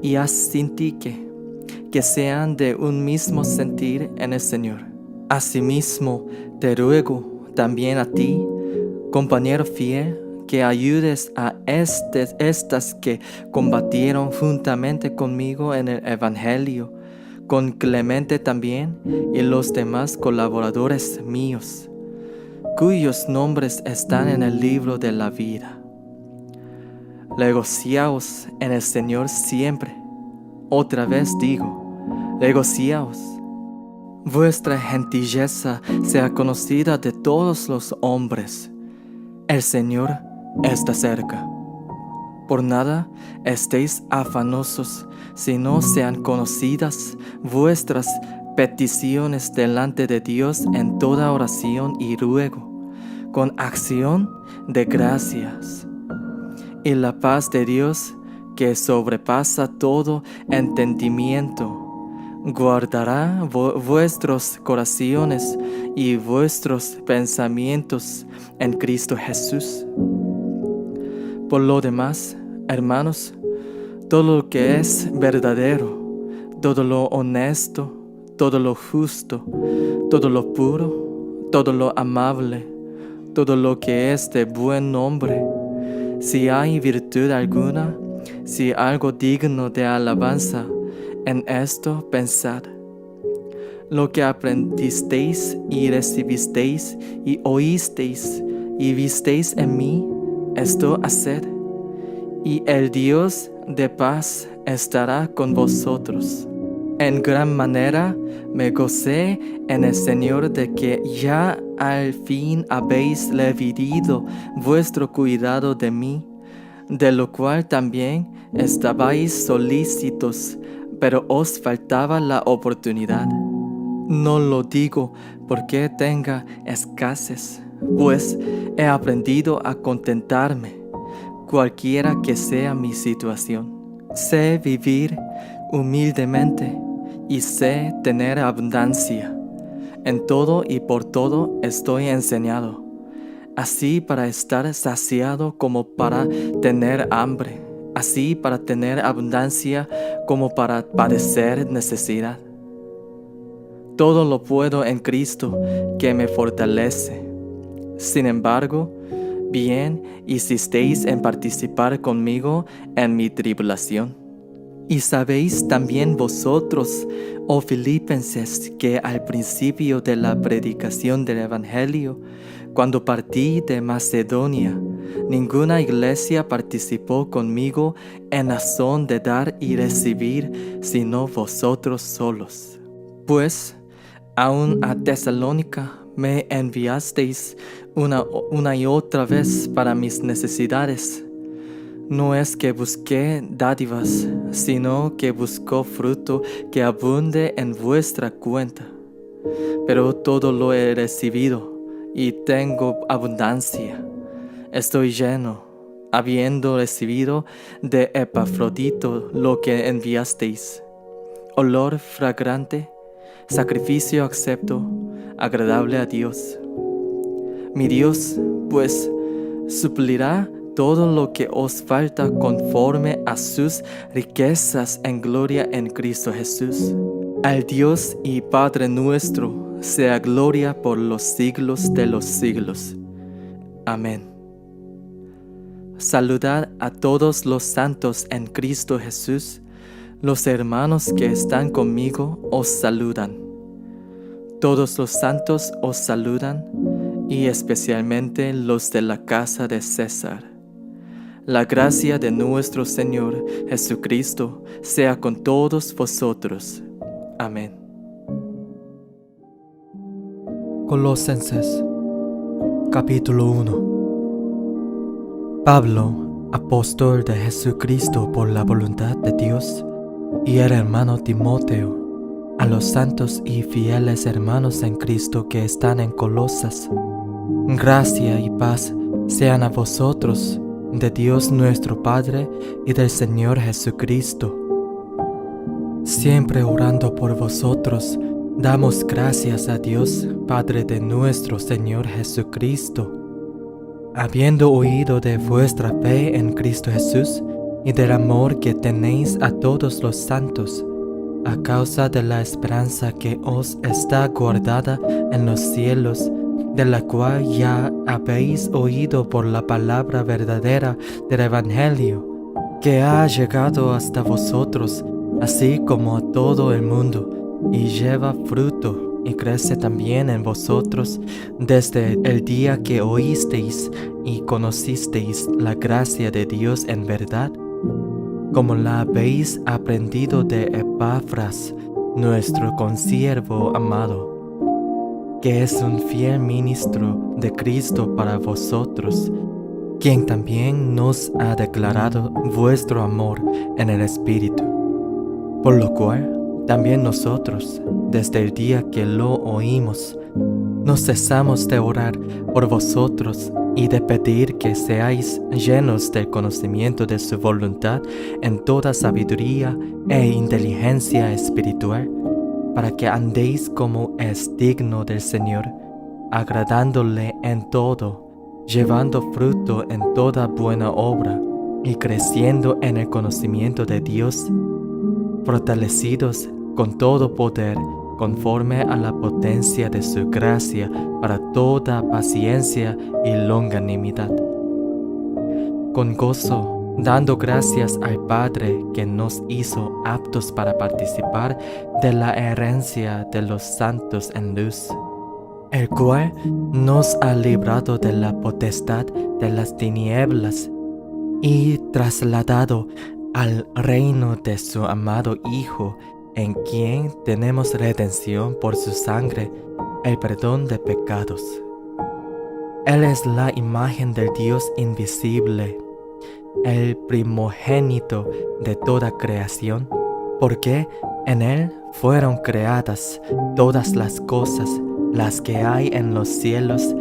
y Asintique, que sean de un mismo sentir en el Señor. Asimismo, te ruego también a ti, compañero fiel, que ayudes a estas que combatieron juntamente conmigo en el Evangelio, con Clemente también y los demás colaboradores míos, cuyos nombres están en el libro de la vida. Regociaos en el Señor siempre. Otra vez digo, regociaos. Vuestra gentileza sea conocida de todos los hombres. El Señor está cerca. Por nada estéis afanosos, si no sean conocidas vuestras peticiones delante de Dios en toda oración y ruego, con acción de gracias. Y la paz de Dios, que sobrepasa todo entendimiento, guardará vuestros corazones y vuestros pensamientos en Cristo Jesús. Por lo demás, hermanos, todo lo que es verdadero, todo lo honesto, todo lo justo, todo lo puro, todo lo amable, todo lo que es de buen nombre, si hay virtud alguna, si algo digno de alabanza, en esto pensad. Lo que aprendisteis y recibisteis y oísteis y visteis en mí, esto haced, y el Dios de paz estará con vosotros. En gran manera me gocé en el Señor de que ya al fin habéis revivido vuestro cuidado de mí, de lo cual también estabais solícitos, pero os faltaba la oportunidad. No lo digo porque tenga escasez, pues he aprendido a contentarme, cualquiera que sea mi situación. Sé vivir humildemente y sé tener abundancia. En todo y por todo estoy enseñado, así para estar saciado como para tener hambre, así para tener abundancia como para padecer necesidad. Todo lo puedo en Cristo que me fortalece. Sin embargo, bien hicisteis en participar conmigo en mi tribulación. Y sabéis también vosotros, oh Filipenses, que al principio de la predicación del Evangelio, cuando partí de Macedonia, ninguna iglesia participó conmigo en razón de dar y recibir, sino vosotros solos. Pues, aun a Tesalónica me enviasteis una y otra vez para mis necesidades. No es que busqué dádivas, sino que buscó fruto que abunde en vuestra cuenta. Pero todo lo he recibido y tengo abundancia. Estoy lleno, habiendo recibido de Epafrodito lo que enviasteis, olor fragante, sacrificio acepto, agradable a Dios. Mi Dios, pues, suplirá todo lo que os falta conforme a sus riquezas en gloria en Cristo Jesús. Al Dios y Padre nuestro sea gloria por los siglos de los siglos. Amén. Saludad a todos los santos en Cristo Jesús. Los hermanos que están conmigo os saludan. Todos los santos os saludan, y especialmente los de la casa de César. La gracia de nuestro Señor Jesucristo sea con todos vosotros. Amén. Colosenses, capítulo 1. Pablo, apóstol de Jesucristo por la voluntad de Dios, y el hermano Timoteo, a los santos y fieles hermanos en Cristo que están en Colosas, gracia y paz sean a vosotros, de Dios nuestro Padre y del Señor Jesucristo. Siempre orando por vosotros, damos gracias a Dios, Padre de nuestro Señor Jesucristo, habiendo oído de vuestra fe en Cristo Jesús y del amor que tenéis a todos los santos, a causa de la esperanza que os está guardada en los cielos, de la cual ya habéis oído por la palabra verdadera del Evangelio, que ha llegado hasta vosotros, así como a todo el mundo, y lleva fruto y crece también en vosotros desde el día que oísteis y conocisteis la gracia de Dios en verdad, como la habéis aprendido de Epafras, nuestro consiervo amado, que es un fiel ministro de Cristo para vosotros, quien también nos ha declarado vuestro amor en el Espíritu, por lo cual también nosotros, desde el día que lo oímos, no cesamos de orar por vosotros y de pedir que seáis llenos del conocimiento de su voluntad en toda sabiduría e inteligencia espiritual, para que andéis como es digno del Señor, agradándole en todo, llevando fruto en toda buena obra y creciendo en el conocimiento de Dios, fortalecidos con todo poder, conforme a la potencia de su gracia, para toda paciencia y longanimidad. Con gozo, dando gracias al Padre que nos hizo aptos para participar de la herencia de los santos en luz, el cual nos ha librado de la potestad de las tinieblas y trasladado al reino de su amado Hijo, en quien tenemos redención por su sangre, el perdón de pecados. Él es la imagen del Dios invisible, el primogénito de toda creación, porque en Él fueron creadas todas las cosas, las que hay en los cielos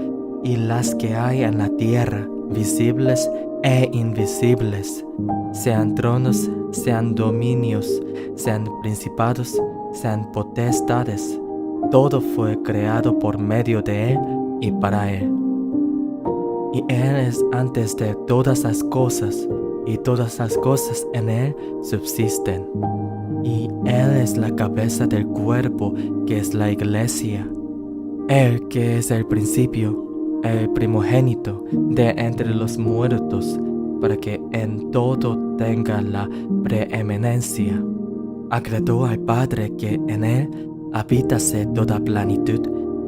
y las que hay en la tierra, visibles e invisibles, sean tronos, sean dominios, sean principados, sean potestades. Todo fue creado por medio de Él y para Él. Y Él es antes de todas las cosas, y todas las cosas en Él subsisten. Y Él es la cabeza del cuerpo, que es la iglesia. Él que es el principio, el primogénito de entre los muertos, para que en todo tenga la preeminencia. Agradó al Padre que en Él habitase toda plenitud,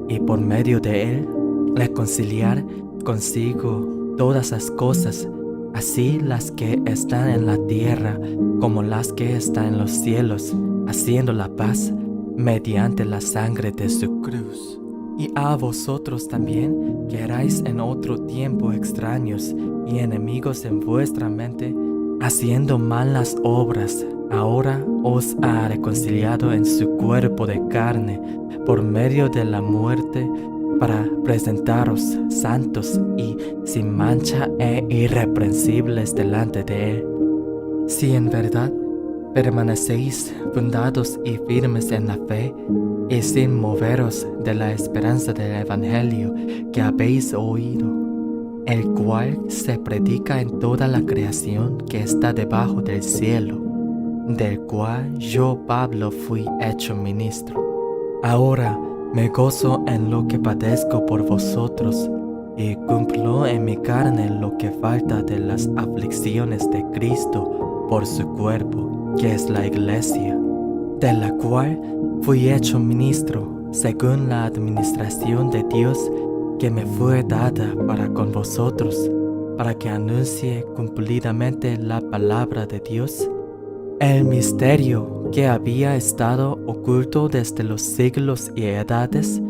y por medio de Él reconciliar consigo todas las cosas, así las que están en la tierra como las que están en los cielos, haciendo la paz mediante la sangre de su cruz. Y a vosotros también, que erais en otro tiempo extraños y enemigos en vuestra mente, haciendo malas obras, ahora os ha reconciliado en su cuerpo de carne, por medio de la muerte, para presentaros santos y sin mancha e irreprensibles delante de Él. Si en verdad permanecéis fundados y firmes en la fe, y sin moveros de la esperanza del Evangelio que habéis oído, el cual se predica en toda la creación que está debajo del cielo, del cual yo, Pablo, fui hecho ministro. Ahora me gozo en lo que padezco por vosotros, y cumplo en mi carne lo que falta de las aflicciones de Cristo por su cuerpo, que es la iglesia, de la cual fui hecho ministro según la administración de Dios que me fue dada para con vosotros, para que anuncie cumplidamente la palabra de Dios, el misterio que había estado oculto desde los siglos y edades,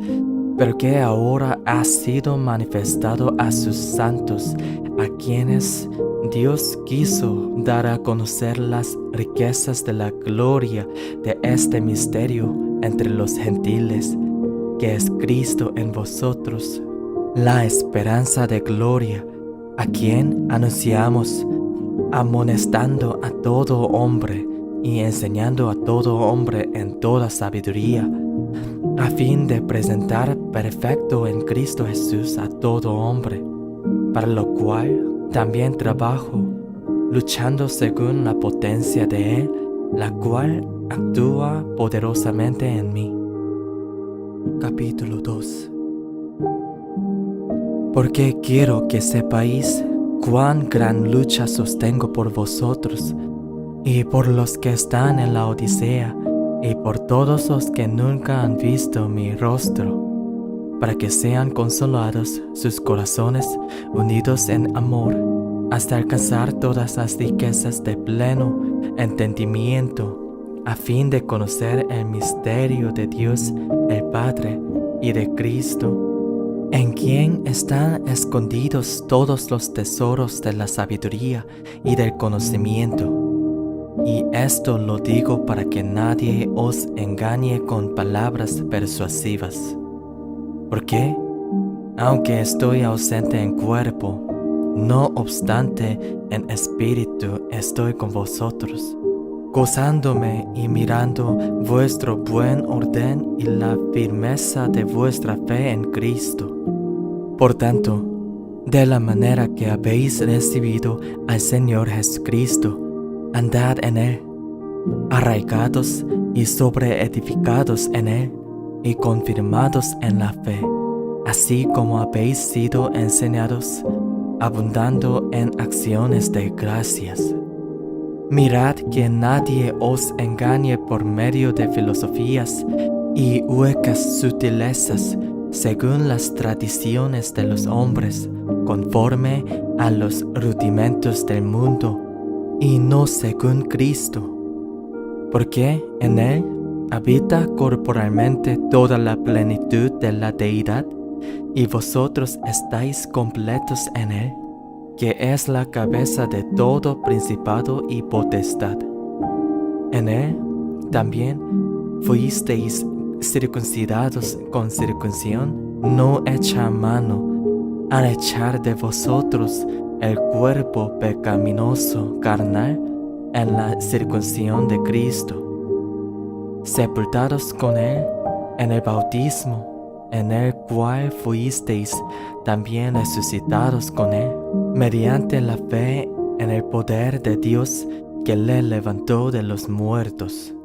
pero que ahora ha sido manifestado a sus santos, a quienes Dios quiso dar a conocer las riquezas de la gloria de este misterio entre los gentiles, que es Cristo en vosotros, la esperanza de gloria, a quien anunciamos, amonestando a todo hombre y enseñando a todo hombre en toda sabiduría, a fin de presentar perfecto en Cristo Jesús a todo hombre, para lo cual también trabajo, luchando según la potencia de Él, la cual actúa poderosamente en mí. Capítulo 2. Porque quiero que sepáis cuán gran lucha sostengo por vosotros, y por los que están en la Odisea, y por todos los que nunca han visto mi rostro, para que sean consolados sus corazones unidos en amor, hasta alcanzar todas las riquezas de pleno entendimiento, a fin de conocer el misterio de Dios el Padre y de Cristo, en quien están escondidos todos los tesoros de la sabiduría y del conocimiento. y esto lo digo para que nadie os engañe con palabras persuasivas. Porque, aunque estoy ausente en cuerpo, no obstante en espíritu estoy con vosotros, gozándome y mirando vuestro buen orden y la firmeza de vuestra fe en Cristo. Por tanto, de la manera que habéis recibido al Señor Jesucristo, andad en Él, arraigados y sobreedificados en Él, y confirmados en la fe, así como habéis sido enseñados, abundando en acciones de gracias. Mirad que nadie os engañe por medio de filosofías y huecas sutilezas, según las tradiciones de los hombres, conforme a los rudimentos del mundo, y no según Cristo. Porque en Él habita corporalmente toda la plenitud de la deidad, y vosotros estáis completos en Él, que es la cabeza de todo principado y potestad. En Él también fuisteis circuncidados con circuncisión no hecha a mano, al echar de vosotros el cuerpo pecaminoso carnal en la circuncisión de Cristo, sepultados con Él en el bautismo, en el cual fuisteis también resucitados con Él, mediante la fe en el poder de Dios que le levantó de los muertos.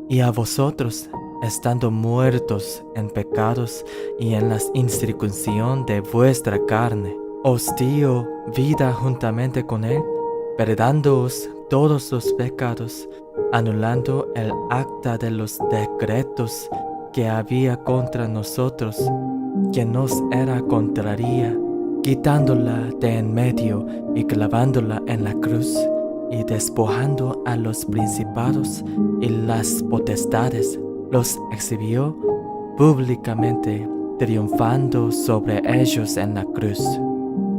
Y a vosotros, estando muertos en pecados y en la incircuncisión de vuestra carne, os dio vida juntamente con Él, perdonándoos todos los pecados, anulando el acta de los decretos que había contra nosotros, que nos era contraria, quitándola de en medio y clavándola en la cruz, y despojando a los principados y las potestades, los exhibió públicamente, triunfando sobre ellos en la cruz.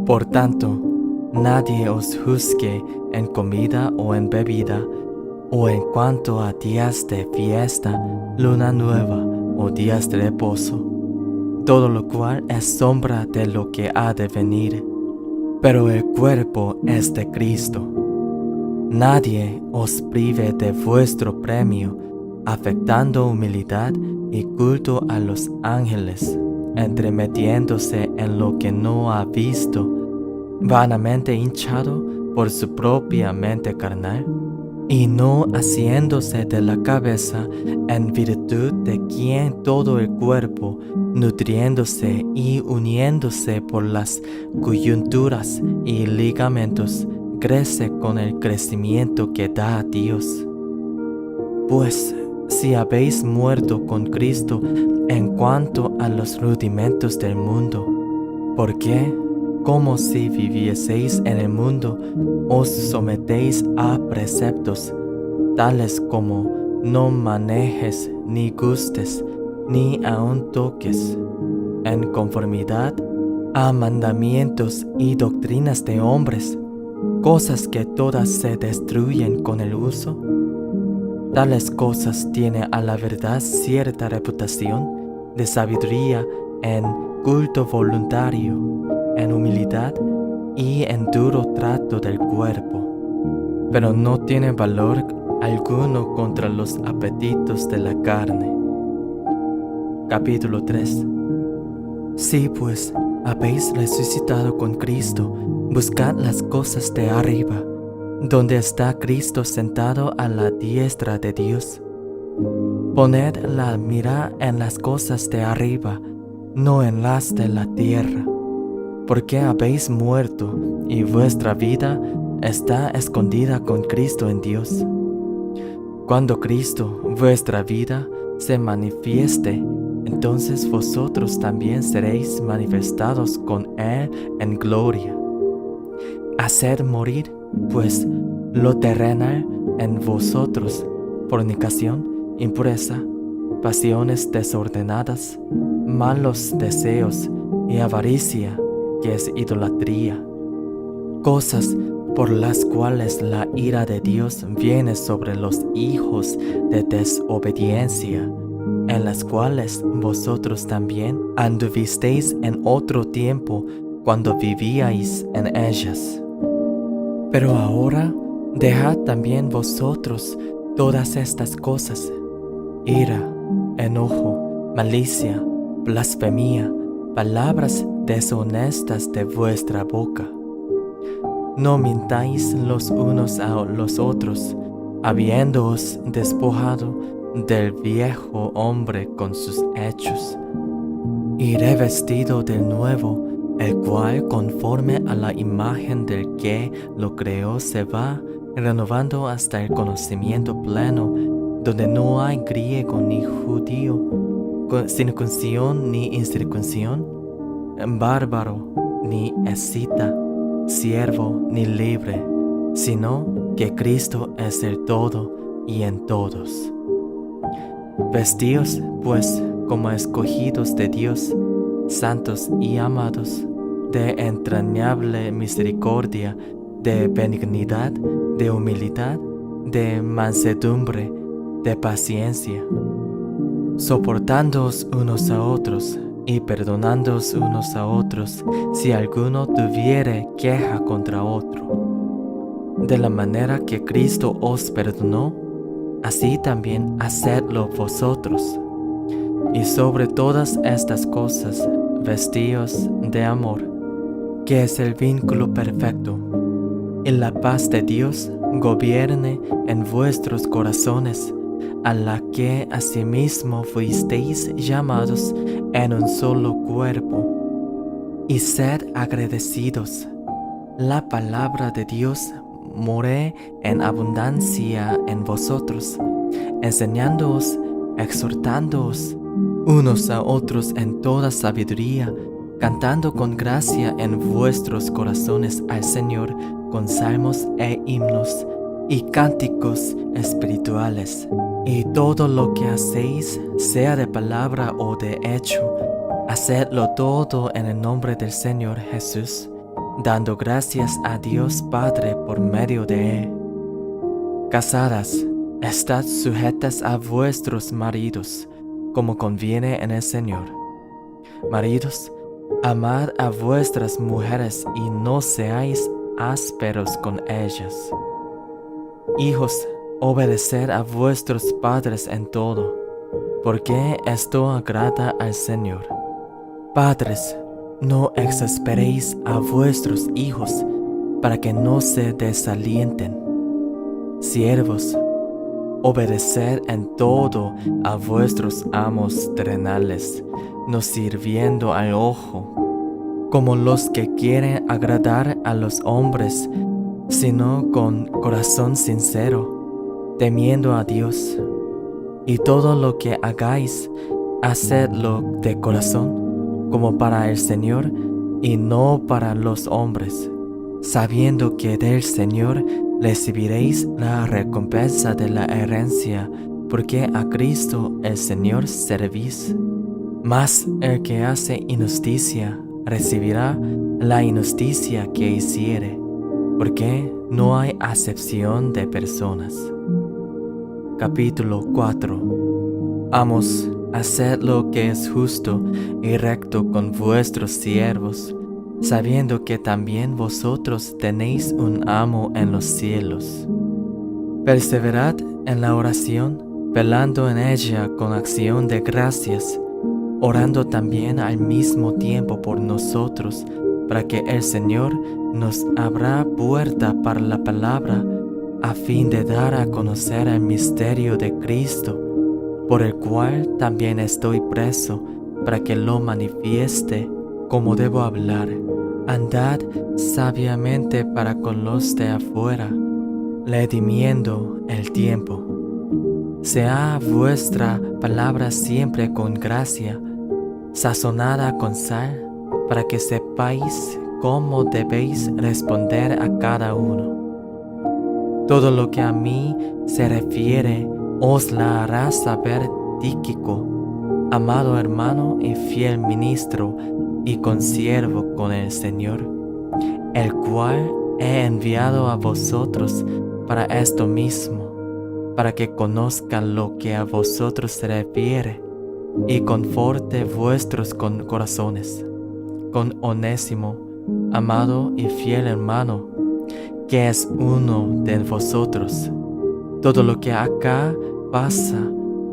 Por tanto, nadie os juzgue en comida o en bebida, o en cuanto a días de fiesta, luna nueva o días de reposo, todo lo cual es sombra de lo que ha de venir, pero el cuerpo es de Cristo. Nadie os prive de vuestro premio, afectando humildad y culto a los ángeles, entremetiéndose en lo que no ha visto, vanamente hinchado por su propia mente carnal, y no haciéndose de la cabeza, en virtud de quien todo el cuerpo, nutriéndose y uniéndose por las coyunturas y ligamentos, crece con el crecimiento que da a Dios. Pues, si habéis muerto con Cristo en cuanto a los rudimentos del mundo, ¿por qué, como si vivieseis en el mundo, os sometéis a preceptos, tales como no manejes, ni gustes, ni aun toques, en conformidad a mandamientos y doctrinas de hombres, cosas que todas se destruyen con el uso? Tales cosas tiene a la verdad cierta reputación de sabiduría en culto voluntario, en humildad y en duro trato del cuerpo, pero no tiene valor alguno contra los apetitos de la carne. Capítulo 3. Si pues habéis resucitado con Cristo, buscad las cosas de arriba, donde está Cristo sentado a la diestra de Dios. Poned la mira en las cosas de arriba, no en las de la tierra, porque habéis muerto y vuestra vida está escondida con Cristo en Dios. Cuando Cristo, vuestra vida, se manifieste, entonces vosotros también seréis manifestados con Él en gloria. Haced morir, pues, lo terrenal en vosotros: fornicación, impureza, pasiones desordenadas, malos deseos y avaricia, que es idolatría. Cosas por las cuales la ira de Dios viene sobre los hijos de desobediencia, en las cuales vosotros también anduvisteis en otro tiempo cuando vivíais en ellas. Pero ahora dejad también vosotros todas estas cosas: ira, enojo, malicia, blasfemia, palabras deshonestas de vuestra boca. No mintáis los unos a los otros, habiéndoos despojado del viejo hombre con sus hechos, y revestido del nuevo, el cual conforme a la imagen del que lo creó se va renovando hasta el conocimiento pleno, donde no hay griego ni judío, circuncisión ni incircuncisión, bárbaro ni escita, siervo ni libre, sino que Cristo es el todo y en todos. Vestíos, pues, como escogidos de Dios, santos y amados, de entrañable misericordia, de benignidad, de humildad, de mansedumbre, de paciencia, soportándoos unos a otros y perdonándoos unos a otros si alguno tuviere queja contra otro. De la manera que Cristo os perdonó, así también hacedlo vosotros. Y sobre todas estas cosas, vestíos de amor, que es el vínculo perfecto, y la paz de Dios gobierne en vuestros corazones, a la que asimismo fuisteis llamados en un solo cuerpo, y sed agradecidos. La palabra de Dios more en abundancia en vosotros, enseñándoos, exhortándoos unos a otros en toda sabiduría, cantando con gracia en vuestros corazones al Señor con salmos e himnos y cánticos espirituales. Y todo lo que hacéis, sea de palabra o de hecho, hacedlo todo en el nombre del Señor Jesús, dando gracias a Dios Padre por medio de Él. Casadas, estad sujetas a vuestros maridos, como conviene en el Señor. Maridos, amad a vuestras mujeres y no seáis ásperos con ellas. Hijos, obedeced a vuestros padres en todo, porque esto agrada al Señor. Padres, no exasperéis a vuestros hijos, para que no se desalienten. Siervos, obedeced en todo a vuestros amos terrenales, no sirviendo al ojo, como los que quieren agradar a los hombres, sino con corazón sincero, temiendo a Dios. Y todo lo que hagáis, hacedlo de corazón, como para el Señor y no para los hombres, sabiendo que del Señor recibiréis la recompensa de la herencia, porque a Cristo el Señor servís. Mas el que hace injusticia recibirá la injusticia que hiciere, porque no hay acepción de personas. Capítulo 4. Amos, haced lo que es justo y recto con vuestros siervos, sabiendo que también vosotros tenéis un amo en los cielos. Perseverad en la oración, velando en ella con acción de gracias, orando también al mismo tiempo por nosotros, para que el Señor nos abra puerta para la palabra, a fin de dar a conocer el misterio de Cristo, por el cual también estoy preso, para que lo manifieste como debo hablar. Andad sabiamente para con los de afuera, redimiendo el tiempo. Sea vuestra palabra siempre con gracia, sazonada con sal, para que sepáis cómo debéis responder a cada uno. Todo lo que a mí se refiere os la hará saber Tíquico, amado hermano y fiel ministro y consiervo con el Señor, el cual he enviado a vosotros para esto mismo, para que conozcan lo que a vosotros se refiere y conforte vuestros corazones. Con Onésimo, amado y fiel hermano, que es uno de vosotros. Todo lo que acá pasa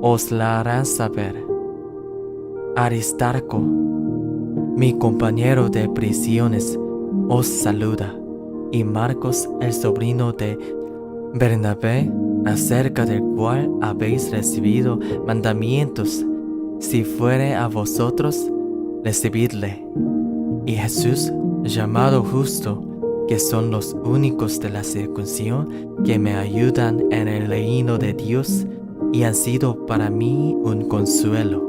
os la harán saber. Aristarco, mi compañero de prisiones, os saluda, y Marcos, el sobrino de Bernabé, acerca del cual habéis recibido mandamientos. Si fuere a vosotros, recibidle. Y Jesús, llamado Justo, que son los únicos de la circuncisión que me ayudan en el reino de Dios y han sido para mí un consuelo.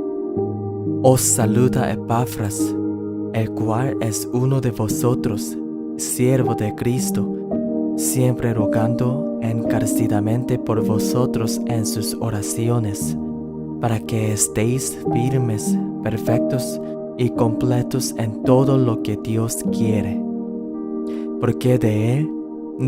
Os saluda Epafras, el cual es uno de vosotros, siervo de Cristo, siempre rogando encarecidamente por vosotros en sus oraciones, para que estéis firmes, perfectos y completos en todo lo que Dios quiere. Porque de él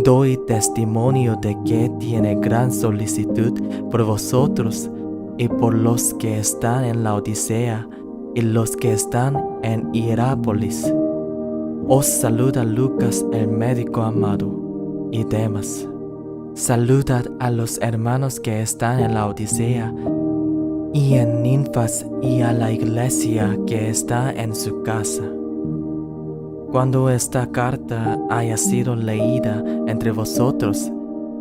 doy testimonio de que tiene gran solicitud por vosotros y por los que están en la Odisea y los que están en Hierápolis. Os saluda Lucas, el médico amado, y Demas. Saludad a los hermanos que están en la Odisea y en Ninfas y a la iglesia que está en su casa. Cuando esta carta haya sido leída entre vosotros,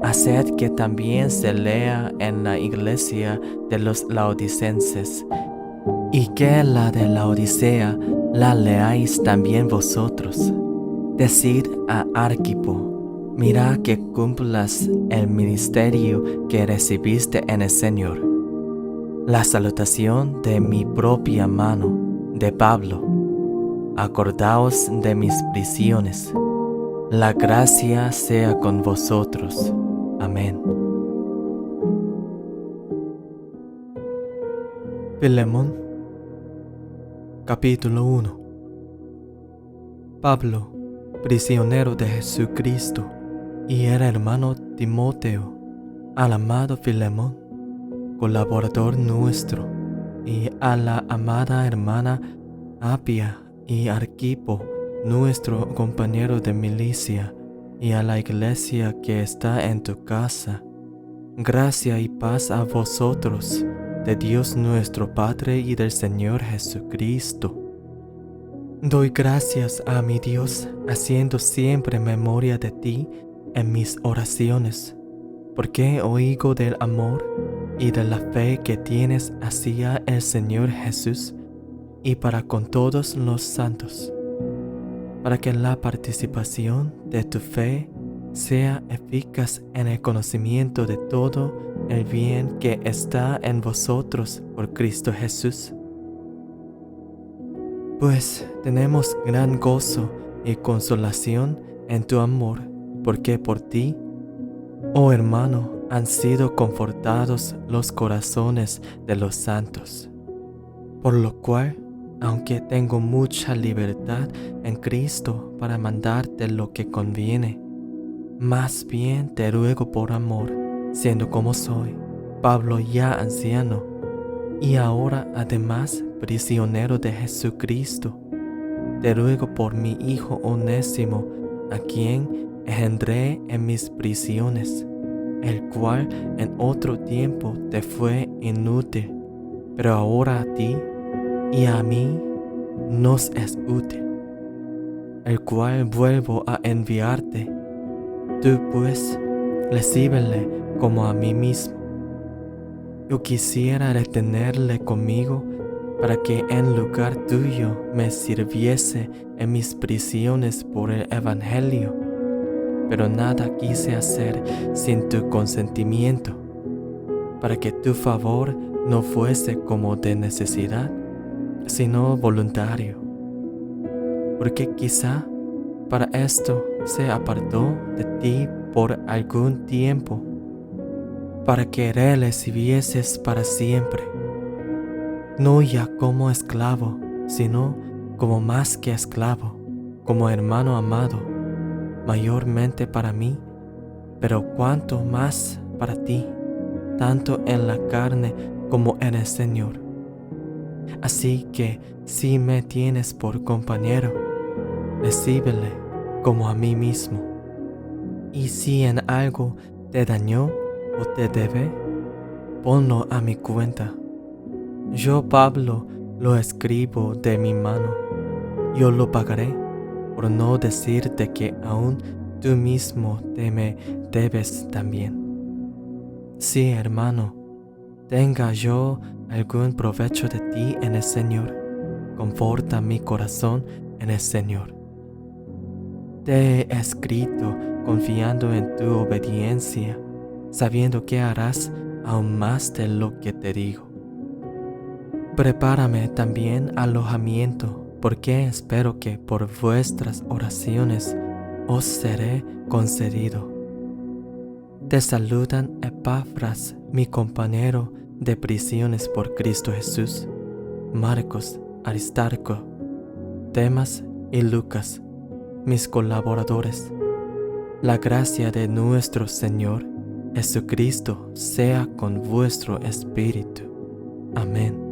haced que también se lea en la iglesia de los laodicenses, y que la de la Odisea la leáis también vosotros. Decid a Arquipo, mira que cumplas el ministerio que recibiste en el Señor. La salutación de mi propia mano, de Pablo. Acordaos de mis prisiones. La gracia sea con vosotros. Amén. Filemón, capítulo 1. Pablo, prisionero de Jesucristo, y el hermano Timoteo, al amado Filemón, colaborador nuestro, y a la amada hermana Apia y Arquipo, nuestro compañero de milicia, y a la iglesia que está en tu casa. Gracia y paz a vosotros, de Dios nuestro Padre y del Señor Jesucristo. Doy gracias a mi Dios, haciendo siempre memoria de ti en mis oraciones, porque oigo del amor y de la fe que tienes hacia el Señor Jesús y para con todos los santos, para que la participación de tu fe sea eficaz en el conocimiento de todo el bien que está en vosotros por Cristo Jesús. Pues tenemos gran gozo y consolación en tu amor, porque por ti, oh hermano, han sido confortados los corazones de los santos. Por lo cual, aunque tengo mucha libertad en Cristo para mandarte lo que conviene, más bien te ruego por amor, siendo como soy, Pablo ya anciano, y ahora además prisionero de Jesucristo, te ruego por mi hijo Onésimo, a quien engendré en mis prisiones, el cual en otro tiempo te fue inútil, pero ahora a ti y a mí nos es útil, el cual vuelvo a enviarte. Tú pues, recíbele como a mí mismo. Yo quisiera retenerle conmigo para que en lugar tuyo me sirviese en mis prisiones por el Evangelio, pero nada quise hacer sin tu consentimiento, para que tu favor no fuese como de necesidad, sino voluntario, porque quizá para esto se apartó de ti por algún tiempo, para que le recibieses para siempre, no ya como esclavo, sino como más que esclavo, como hermano amado, mayormente para mí, pero cuanto más para ti, tanto en la carne como en el Señor. Así que si me tienes por compañero, recíbele como a mí mismo. Y si en algo te dañó o te debe, ponlo a mi cuenta. Yo, Pablo, lo escribo de mi mano. Yo lo pagaré, por no decirte que aún tú mismo te me debes también. Sí, hermano, tenga yo algún provecho de ti en el Señor, conforta mi corazón en el Señor. Te he escrito confiando en tu obediencia, sabiendo que harás aún más de lo que te digo. Prepárame también alojamiento, porque espero que por vuestras oraciones os seré concedido. Te saludan Epafras, mi compañero de prisiones por Cristo Jesús, Marcos, Aristarco, Demas y Lucas, mis colaboradores. La gracia de nuestro Señor Jesucristo sea con vuestro espíritu. Amén.